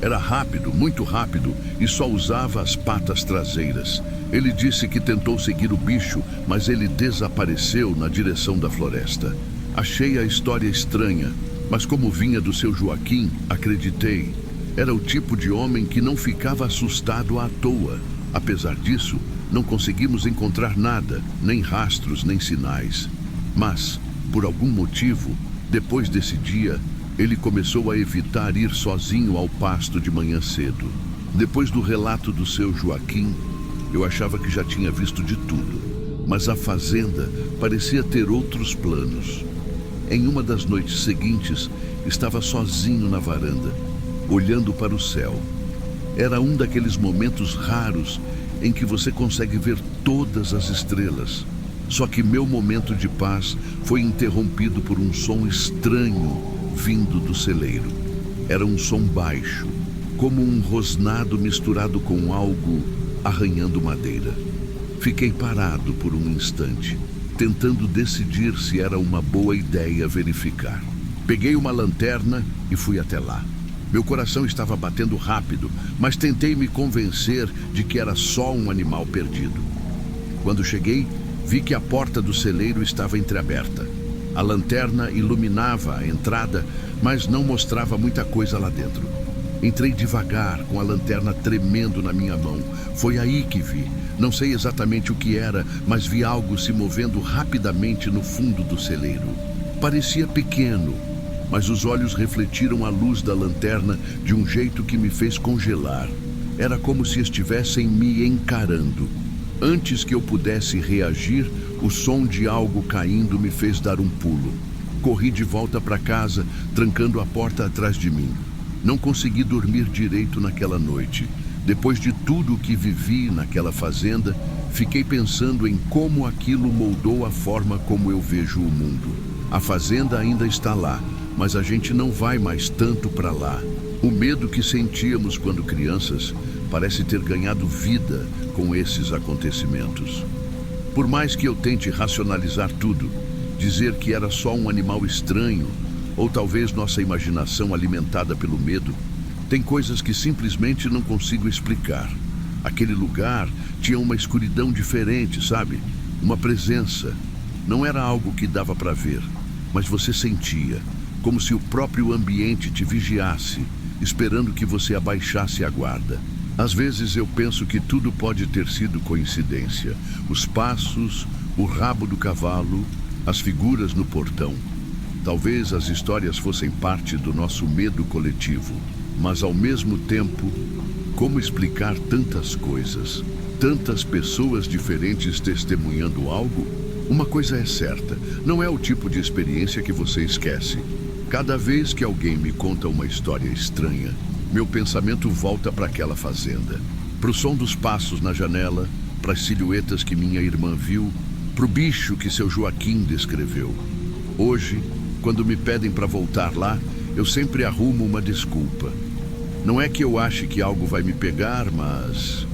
A: Era rápido, muito rápido, e só usava as patas traseiras. Ele disse que tentou seguir o bicho, mas ele desapareceu na direção da floresta. Achei a história estranha, mas como vinha do seu Joaquim, acreditei. Era o tipo de homem que não ficava assustado à toa. Apesar disso, não conseguimos encontrar nada, nem rastros, nem sinais. Mas, por algum motivo, depois desse dia, ele começou a evitar ir sozinho ao pasto de manhã cedo. Depois do relato do seu Joaquim, eu achava que já tinha visto de tudo. Mas a fazenda parecia ter outros planos. Em uma das noites seguintes, estava sozinho na varanda, olhando para o céu. Era um daqueles momentos raros em que você consegue ver todas as estrelas. Só que meu momento de paz foi interrompido por um som estranho vindo do celeiro. Era um som baixo, como um rosnado misturado com algo arranhando madeira. Fiquei parado por um instante, tentando decidir se era uma boa ideia verificar. Peguei uma lanterna e fui até lá. Meu coração estava batendo rápido, mas tentei me convencer de que era só um animal perdido. Quando cheguei, vi que a porta do celeiro estava entreaberta. A lanterna iluminava a entrada, mas não mostrava muita coisa lá dentro. Entrei devagar, com a lanterna tremendo na minha mão. Foi aí que vi. Não sei exatamente o que era, mas vi algo se movendo rapidamente no fundo do celeiro. Parecia pequeno, mas os olhos refletiram a luz da lanterna de um jeito que me fez congelar. Era como se estivessem me encarando. Antes que eu pudesse reagir, o som de algo caindo me fez dar um pulo. Corri de volta para casa, trancando a porta atrás de mim. Não consegui dormir direito naquela noite. Depois de tudo o que vivi naquela fazenda, fiquei pensando em como aquilo moldou a forma como eu vejo o mundo. A fazenda ainda está lá, mas a gente não vai mais tanto para lá. O medo que sentíamos quando crianças parece ter ganhado vida com esses acontecimentos. Por mais que eu tente racionalizar tudo, dizer que era só um animal estranho, ou talvez nossa imaginação alimentada pelo medo, tem coisas que simplesmente não consigo explicar. Aquele lugar tinha uma escuridão diferente, sabe? Uma presença. Não era algo que dava para ver, mas você sentia, como se o próprio ambiente te vigiasse, esperando que você abaixasse a guarda. Às vezes eu penso que tudo pode ter sido coincidência. Os passos, o rabo do cavalo, as figuras no portão. Talvez as histórias fossem parte do nosso medo coletivo. Mas ao mesmo tempo, como explicar tantas coisas? Tantas pessoas diferentes testemunhando algo? Uma coisa é certa, não é o tipo de experiência que você esquece. Cada vez que alguém me conta uma história estranha, meu pensamento volta para aquela fazenda. Para o som dos passos na janela, para as silhuetas que minha irmã viu, para o bicho que seu Joaquim descreveu. Hoje, quando me pedem para voltar lá, eu sempre arrumo uma desculpa. Não é que eu ache que algo vai me pegar, mas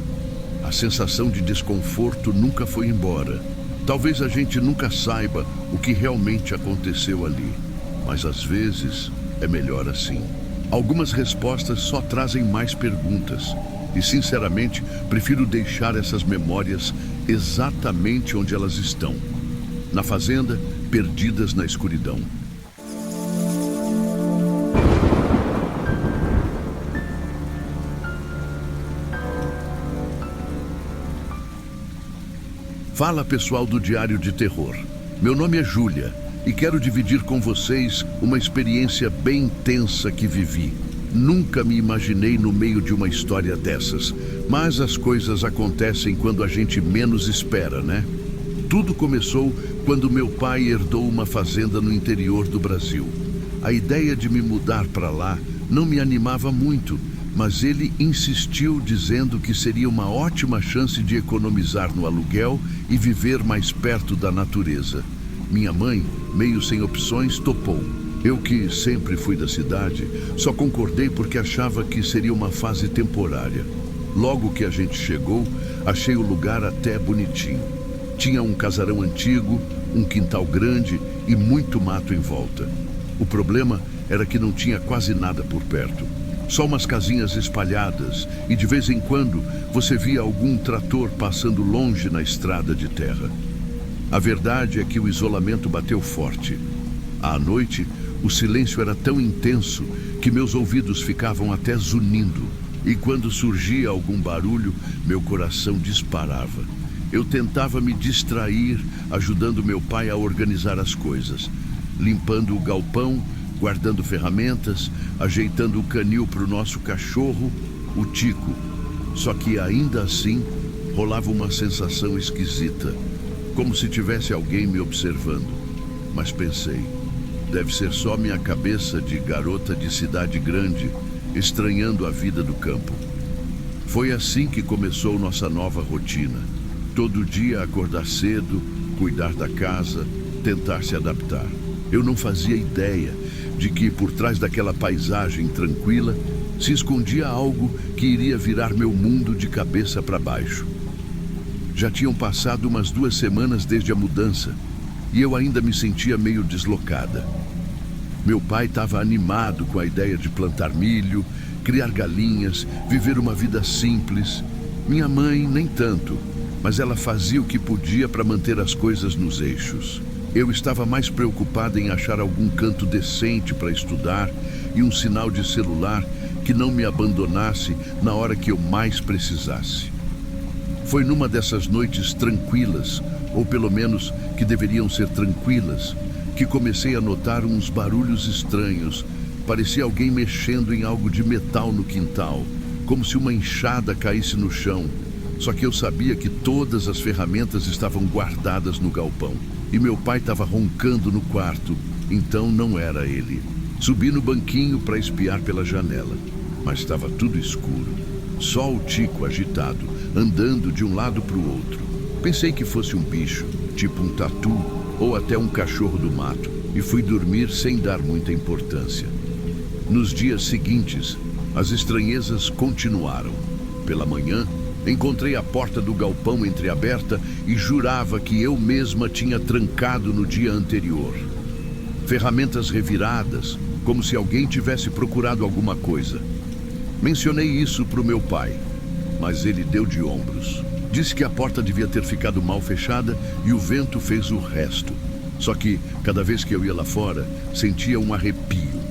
A: a sensação de desconforto nunca foi embora. Talvez a gente nunca saiba o que realmente aconteceu ali, mas às vezes é melhor assim. Algumas respostas só trazem mais perguntas. E, sinceramente, prefiro deixar essas memórias exatamente onde elas estão. Na fazenda, perdidas na escuridão. Fala, pessoal do Diário de Terror. Meu nome é Júlia e quero dividir com vocês uma experiência bem intensa que vivi. Nunca me imaginei no meio de uma história dessas, mas as coisas acontecem quando a gente menos espera, né? Tudo começou quando meu pai herdou uma fazenda no interior do Brasil. A ideia de me mudar para lá não me animava muito, mas ele insistiu dizendo que seria uma ótima chance de economizar no aluguel e viver mais perto da natureza. Minha mãe, meio sem opções, topou. Eu, que sempre fui da cidade, só concordei porque achava que seria uma fase temporária. Logo que a gente chegou, achei o lugar até bonitinho. Tinha um casarão antigo, um quintal grande e muito mato em volta. O problema era que não tinha quase nada por perto. Só umas casinhas espalhadas e de vez em quando você via algum trator passando longe na estrada de terra. A verdade é que o isolamento bateu forte. À noite, o silêncio era tão intenso que meus ouvidos ficavam até zunindo. E quando surgia algum barulho, meu coração disparava. Eu tentava me distrair, ajudando meu pai a organizar as coisas, limpando o galpão, guardando ferramentas, ajeitando o canil para o nosso cachorro, o Tico. Só que ainda assim, rolava uma sensação esquisita, como se tivesse alguém me observando. Mas pensei, deve ser só minha cabeça de garota de cidade grande, estranhando a vida do campo. Foi assim que começou nossa nova rotina. Todo dia acordar cedo, cuidar da casa, tentar se adaptar. Eu não fazia ideia de que por trás daquela paisagem tranquila se escondia algo que iria virar meu mundo de cabeça para baixo. Já tinham passado umas 2 semanas desde a mudança e eu ainda me sentia meio deslocada. Meu pai estava animado com a ideia de plantar milho, criar galinhas, viver uma vida simples. Minha mãe nem tanto, mas ela fazia o que podia para manter as coisas nos eixos. Eu estava mais preocupada em achar algum canto decente para estudar e um sinal de celular que não me abandonasse na hora que eu mais precisasse. Foi numa dessas noites tranquilas, ou pelo menos que deveriam ser tranquilas, que comecei a notar uns barulhos estranhos. Parecia alguém mexendo em algo de metal no quintal, como se uma enxada caísse no chão. Só que eu sabia que todas as ferramentas estavam guardadas no galpão. E meu pai estava roncando no quarto, então não era ele. Subi no banquinho para espiar pela janela, mas estava tudo escuro. Só o Tico agitado, andando de um lado para o outro. Pensei que fosse um bicho, tipo um tatu, ou até um cachorro do mato, e fui dormir sem dar muita importância. Nos dias seguintes, as estranhezas continuaram. Pela manhã, encontrei a porta do galpão entreaberta e jurava que eu mesma tinha trancado no dia anterior. Ferramentas reviradas, como se alguém tivesse procurado alguma coisa. Mencionei isso para o meu pai, mas ele deu de ombros. Disse que a porta devia ter ficado mal fechada e o vento fez o resto. Só que, cada vez que eu ia lá fora, sentia um arrepio.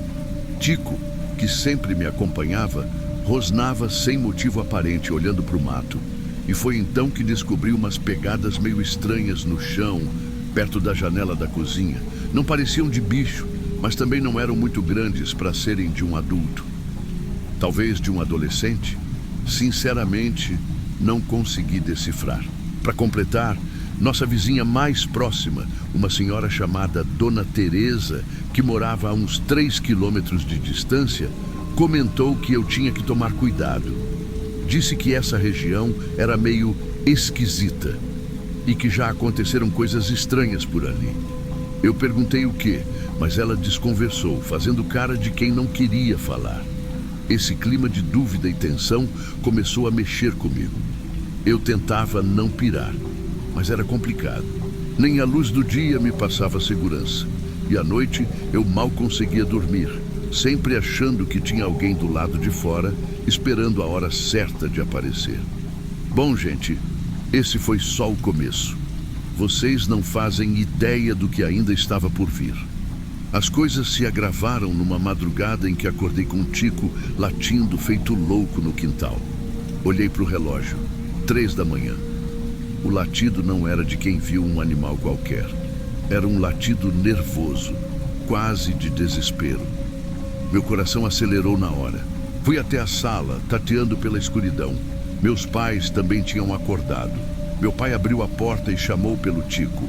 A: Tico, que sempre me acompanhava, rosnava sem motivo aparente, olhando para o mato. E foi então que descobri umas pegadas meio estranhas no chão, perto da janela da cozinha. Não pareciam de bicho, mas também não eram muito grandes para serem de um adulto. Talvez de um adolescente? Sinceramente, não consegui decifrar. Para completar, nossa vizinha mais próxima, uma senhora chamada Dona Teresa, que morava a uns 3 quilômetros de distância, comentou que eu tinha que tomar cuidado. Disse que essa região era meio esquisita e que já aconteceram coisas estranhas por ali. Eu perguntei o quê, mas ela desconversou, fazendo cara de quem não queria falar. Esse clima de dúvida e tensão começou a mexer comigo. Eu tentava não pirar, mas era complicado. Nem a luz do dia me passava segurança. E à noite eu mal conseguia dormir. sempre achando que tinha alguém do lado de fora, esperando a hora certa de aparecer. Bom, gente, esse foi só o começo. Vocês não fazem ideia do que ainda estava por vir. As coisas se agravaram numa madrugada em que acordei com Tico latindo feito louco no quintal. Olhei para o relógio, 3 da manhã. O latido não era de quem viu um animal qualquer. Era um latido nervoso, quase de desespero. Meu coração acelerou na hora. Fui até a sala, tateando pela escuridão. Meus pais também tinham acordado. Meu pai abriu a porta e chamou pelo Tico.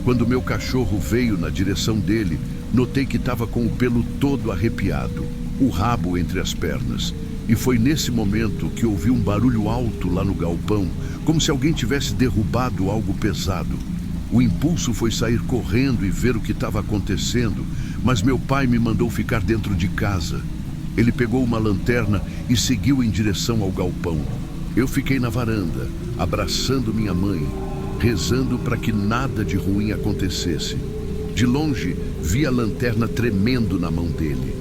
A: Quando meu cachorro veio na direção dele, notei que estava com o pelo todo arrepiado, o rabo entre as pernas. E foi nesse momento que ouvi um barulho alto lá no galpão, como se alguém tivesse derrubado algo pesado. O impulso foi sair correndo e ver o que estava acontecendo, mas meu pai me mandou ficar dentro de casa. Ele pegou uma lanterna e seguiu em direção ao galpão. Eu fiquei na varanda, abraçando minha mãe, rezando para que nada de ruim acontecesse. De longe, vi a lanterna tremendo na mão dele.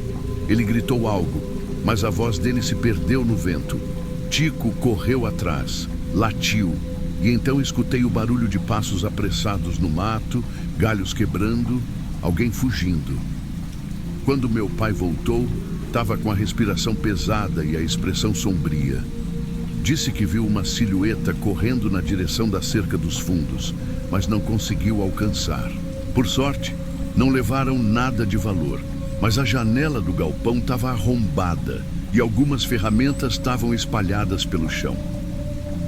A: Ele gritou algo, mas a voz dele se perdeu no vento. Tico correu atrás, latiu, e então escutei o barulho de passos apressados no mato, galhos quebrando, alguém fugindo. Quando meu pai voltou, estava com a respiração pesada e a expressão sombria. Disse que viu uma silhueta correndo na direção da cerca dos fundos, mas não conseguiu alcançar. Por sorte, não levaram nada de valor, mas a janela do galpão estava arrombada e algumas ferramentas estavam espalhadas pelo chão.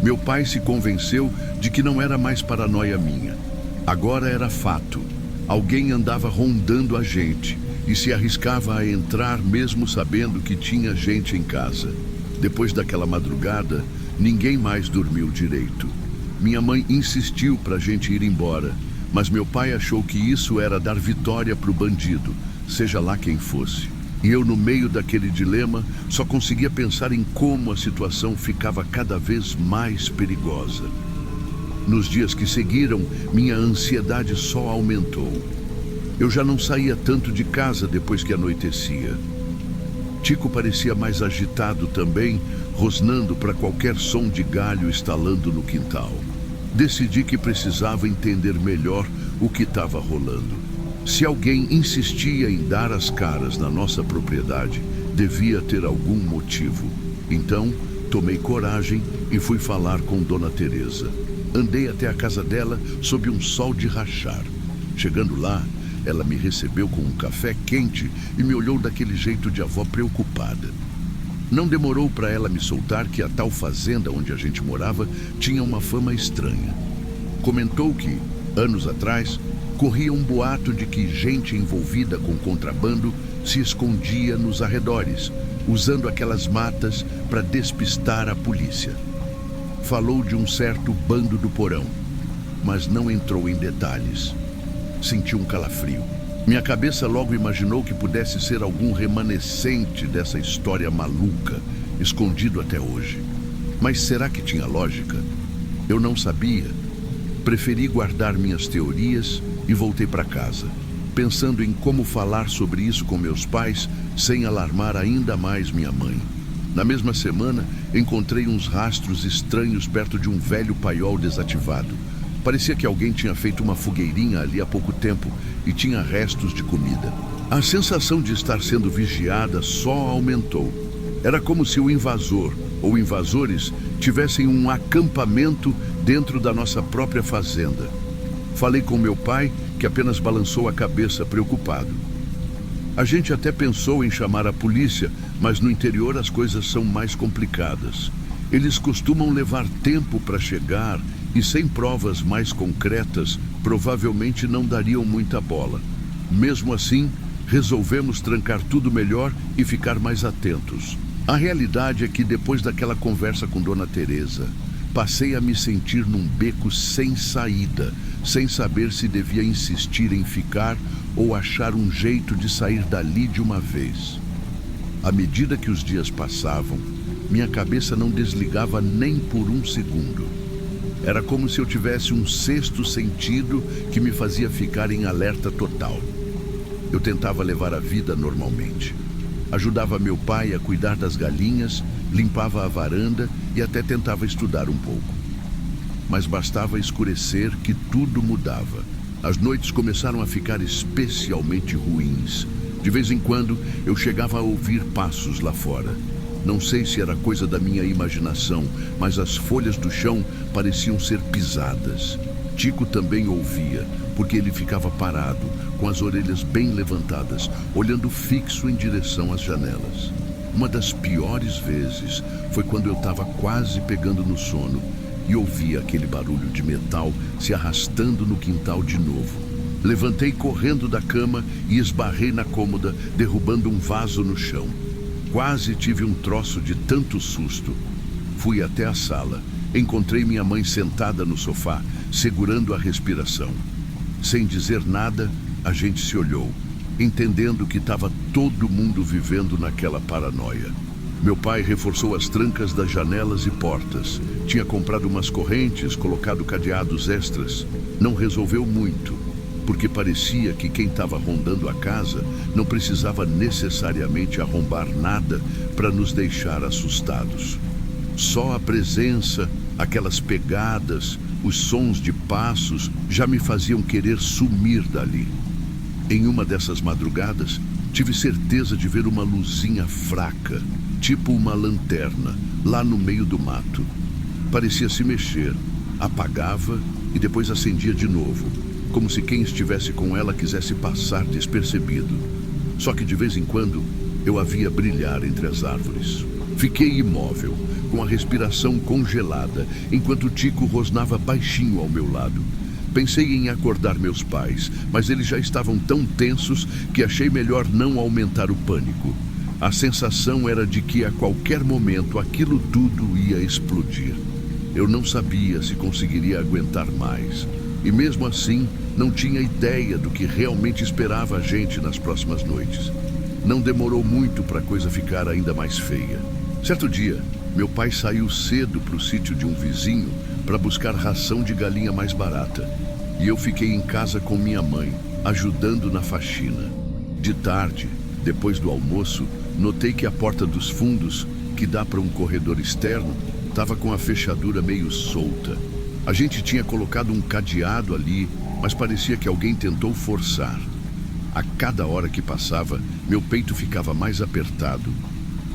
A: Meu pai se convenceu de que não era mais paranoia minha. Agora era fato. Alguém andava rondando a gente e se arriscava a entrar mesmo sabendo que tinha gente em casa. Depois daquela madrugada, ninguém mais dormiu direito. Minha mãe insistiu para a gente ir embora, mas meu pai achou que isso era dar vitória para o bandido, seja lá quem fosse. E eu, no meio daquele dilema, só conseguia pensar em como a situação ficava cada vez mais perigosa. Nos dias que seguiram, minha ansiedade só aumentou. Eu já não saía tanto de casa depois que anoitecia. Tico parecia mais agitado também, rosnando para qualquer som de galho estalando no quintal. Decidi que precisava entender melhor o que estava rolando. Se alguém insistia em dar as caras na nossa propriedade, devia ter algum motivo. Então, tomei coragem e fui falar com Dona Teresa. Andei até a casa dela sob um sol de rachar. Chegando lá, ela me recebeu com um café quente e me olhou daquele jeito de avó preocupada. Não demorou para ela me soltar que a tal fazenda onde a gente morava tinha uma fama estranha. Comentou que, anos atrás, corria um boato de que gente envolvida com contrabando se escondia nos arredores, usando aquelas matas para despistar a polícia. Falou de um certo bando do porão, mas não entrou em detalhes. Senti um calafrio. Minha cabeça logo imaginou que pudesse ser algum remanescente dessa história maluca, escondido até hoje. Mas será que tinha lógica? Eu não sabia. Preferi guardar minhas teorias e voltei para casa, pensando em como falar sobre isso com meus pais sem alarmar ainda mais minha mãe. Na mesma semana, encontrei uns rastros estranhos perto de um velho paiol desativado. Parecia que alguém tinha feito uma fogueirinha ali há pouco tempo e tinha restos de comida. A sensação de estar sendo vigiada só aumentou. Era como se o invasor ou invasores tivessem um acampamento dentro da nossa própria fazenda. Falei com meu pai, que apenas balançou a cabeça preocupado. A gente até pensou em chamar a polícia, mas no interior as coisas são mais complicadas. Eles costumam levar tempo para chegar e sem provas mais concretas, provavelmente não dariam muita bola. Mesmo assim, resolvemos trancar tudo melhor e ficar mais atentos. A realidade é que depois daquela conversa com Dona Teresa, passei a me sentir num beco sem saída, sem saber se devia insistir em ficar ou achar um jeito de sair dali de uma vez. À medida que os dias passavam, minha cabeça não desligava nem por um segundo. Era como se eu tivesse um sexto sentido que me fazia ficar em alerta total. Eu tentava levar a vida normalmente. Ajudava meu pai a cuidar das galinhas, limpava a varanda e até tentava estudar um pouco. Mas bastava escurecer que tudo mudava. As noites começaram a ficar especialmente ruins. De vez em quando, eu chegava a ouvir passos lá fora. Não sei se era coisa da minha imaginação, mas as folhas do chão pareciam ser pisadas. Tico também ouvia, porque ele ficava parado, com as orelhas bem levantadas, olhando fixo em direção às janelas. Uma das piores vezes foi quando eu estava quase pegando no sono e ouvi aquele barulho de metal se arrastando no quintal de novo. Levantei correndo da cama e esbarrei na cômoda, derrubando um vaso no chão. Quase tive um troço de tanto susto. Fui até a sala. Encontrei minha mãe sentada no sofá, segurando a respiração. Sem dizer nada, a gente se olhou, entendendo que estava todo mundo vivendo naquela paranoia. Meu pai reforçou as trancas das janelas e portas. Tinha comprado umas correntes, colocado cadeados extras. Não resolveu muito, porque parecia que quem estava rondando a casa não precisava necessariamente arrombar nada para nos deixar assustados. Só a presença, aquelas pegadas, os sons de passos já me faziam querer sumir dali. Em uma dessas madrugadas, tive certeza de ver uma luzinha fraca, tipo uma lanterna, lá no meio do mato. Parecia se mexer, apagava e depois acendia de novo, como se quem estivesse com ela quisesse passar despercebido. Só que de vez em quando eu a via brilhar entre as árvores. Fiquei imóvel, com a respiração congelada, enquanto Tico rosnava baixinho ao meu lado. Pensei em acordar meus pais, mas eles já estavam tão tensos que achei melhor não aumentar o pânico. A sensação era de que a qualquer momento aquilo tudo ia explodir. Eu não sabia se conseguiria aguentar mais. E mesmo assim, não tinha ideia do que realmente esperava a gente nas próximas noites. Não demorou muito para a coisa ficar ainda mais feia. Certo dia, meu pai saiu cedo para o sítio de um vizinho para buscar ração de galinha mais barata. E eu fiquei em casa com minha mãe, ajudando na faxina. De tarde, depois do almoço, notei que a porta dos fundos, que dá para um corredor externo, estava com a fechadura meio solta. A gente tinha colocado um cadeado ali, mas parecia que alguém tentou forçar. A cada hora que passava, meu peito ficava mais apertado.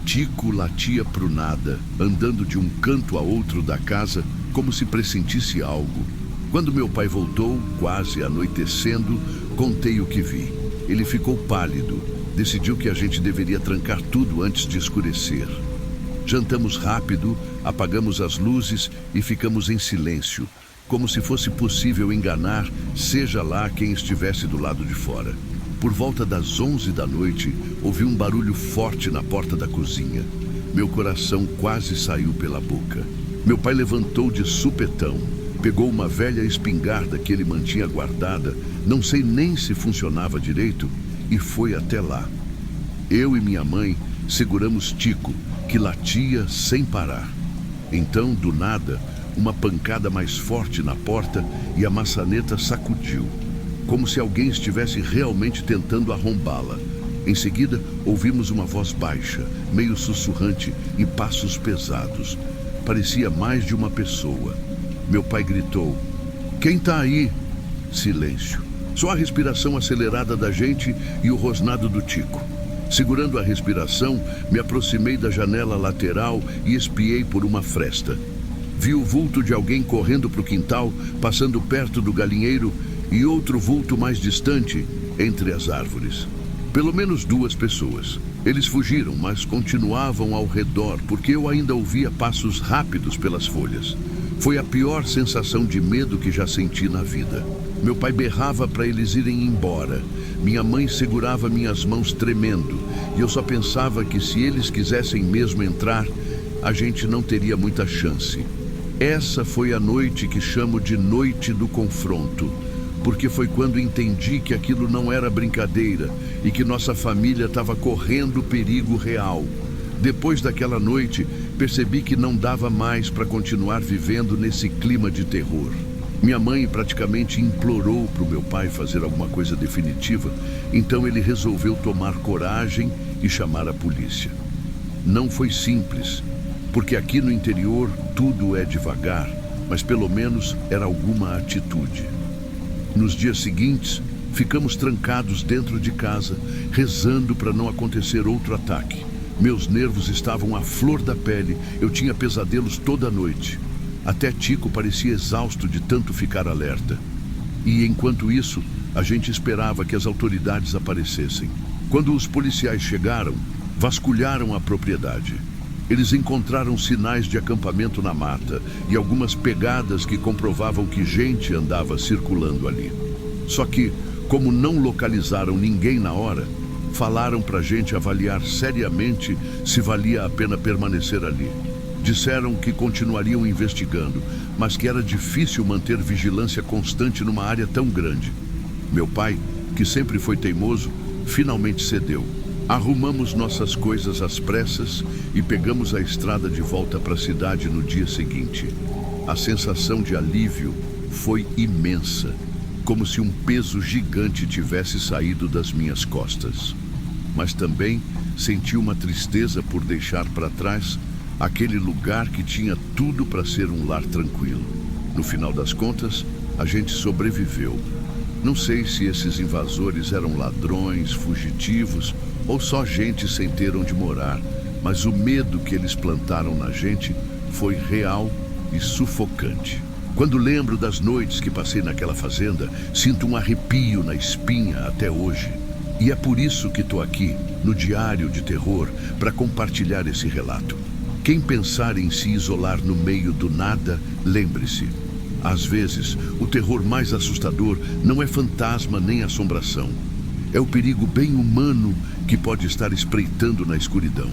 A: Tico latia pro nada, andando de um canto a outro da casa, como se pressentisse algo. Quando meu pai voltou, quase anoitecendo, contei o que vi. Ele ficou pálido, decidiu que a gente deveria trancar tudo antes de escurecer. Jantamos rápido, apagamos as luzes e ficamos em silêncio, como se fosse possível enganar, seja lá quem estivesse do lado de fora. Por volta das 11 da noite, ouvi um barulho forte na porta da cozinha. Meu coração quase saiu pela boca. Meu pai levantou de supetão, pegou uma velha espingarda que ele mantinha guardada, não sei nem se funcionava direito, e foi até lá. Eu e minha mãe seguramos Tico, que latia sem parar. Então, do nada, uma pancada mais forte na porta e a maçaneta sacudiu, como se alguém estivesse realmente tentando arrombá-la. Em seguida, ouvimos uma voz baixa, meio sussurrante e passos pesados. Parecia mais de uma pessoa. Meu pai gritou: "Quem tá aí?" Silêncio. Só a respiração acelerada da gente e o rosnado do Tico. Segurando a respiração, me aproximei da janela lateral e espiei por uma fresta. Vi o vulto de alguém correndo para o quintal, passando perto do galinheiro, e outro vulto mais distante, entre as árvores. Pelo menos 2 pessoas. Eles fugiram, mas continuavam ao redor, porque eu ainda ouvia passos rápidos pelas folhas. Foi a pior sensação de medo que já senti na vida. Meu pai berrava para eles irem embora. Minha mãe segurava minhas mãos tremendo, e eu só pensava que se eles quisessem mesmo entrar, a gente não teria muita chance. Essa foi a noite que chamo de noite do confronto, porque foi quando entendi que aquilo não era brincadeira e que nossa família estava correndo perigo real. Depois daquela noite, percebi que não dava mais para continuar vivendo nesse clima de terror. Minha mãe praticamente implorou para o meu pai fazer alguma coisa definitiva, então ele resolveu tomar coragem e chamar a polícia. Não foi simples, porque aqui no interior tudo é devagar, mas pelo menos era alguma atitude. Nos dias seguintes, ficamos trancados dentro de casa, rezando para não acontecer outro ataque. Meus nervos estavam à flor da pele, eu tinha pesadelos toda noite. Até Tico parecia exausto de tanto ficar alerta. E enquanto isso, a gente esperava que as autoridades aparecessem. Quando os policiais chegaram, vasculharam a propriedade. Eles encontraram sinais de acampamento na mata e algumas pegadas que comprovavam que gente andava circulando ali. Só que, como não localizaram ninguém na hora, falaram pra gente avaliar seriamente se valia a pena permanecer ali. Disseram que continuariam investigando, mas que era difícil manter vigilância constante numa área tão grande. Meu pai, que sempre foi teimoso, finalmente cedeu. Arrumamos nossas coisas às pressas e pegamos a estrada de volta para a cidade no dia seguinte. A sensação de alívio foi imensa, como se um peso gigante tivesse saído das minhas costas. Mas também senti uma tristeza por deixar para trás aquele lugar que tinha tudo para ser um lar tranquilo. No final das contas, a gente sobreviveu. Não sei se esses invasores eram ladrões, fugitivos ou só gente sem ter onde morar, mas o medo que eles plantaram na gente foi real e sufocante. Quando lembro das noites que passei naquela fazenda, sinto um arrepio na espinha até hoje. E é por isso que estou aqui, no Diário de Terror, para compartilhar esse relato. Quem pensar em se isolar no meio do nada, lembre-se. Às vezes, o terror mais assustador não é fantasma nem assombração. É o perigo bem humano que pode estar espreitando na escuridão.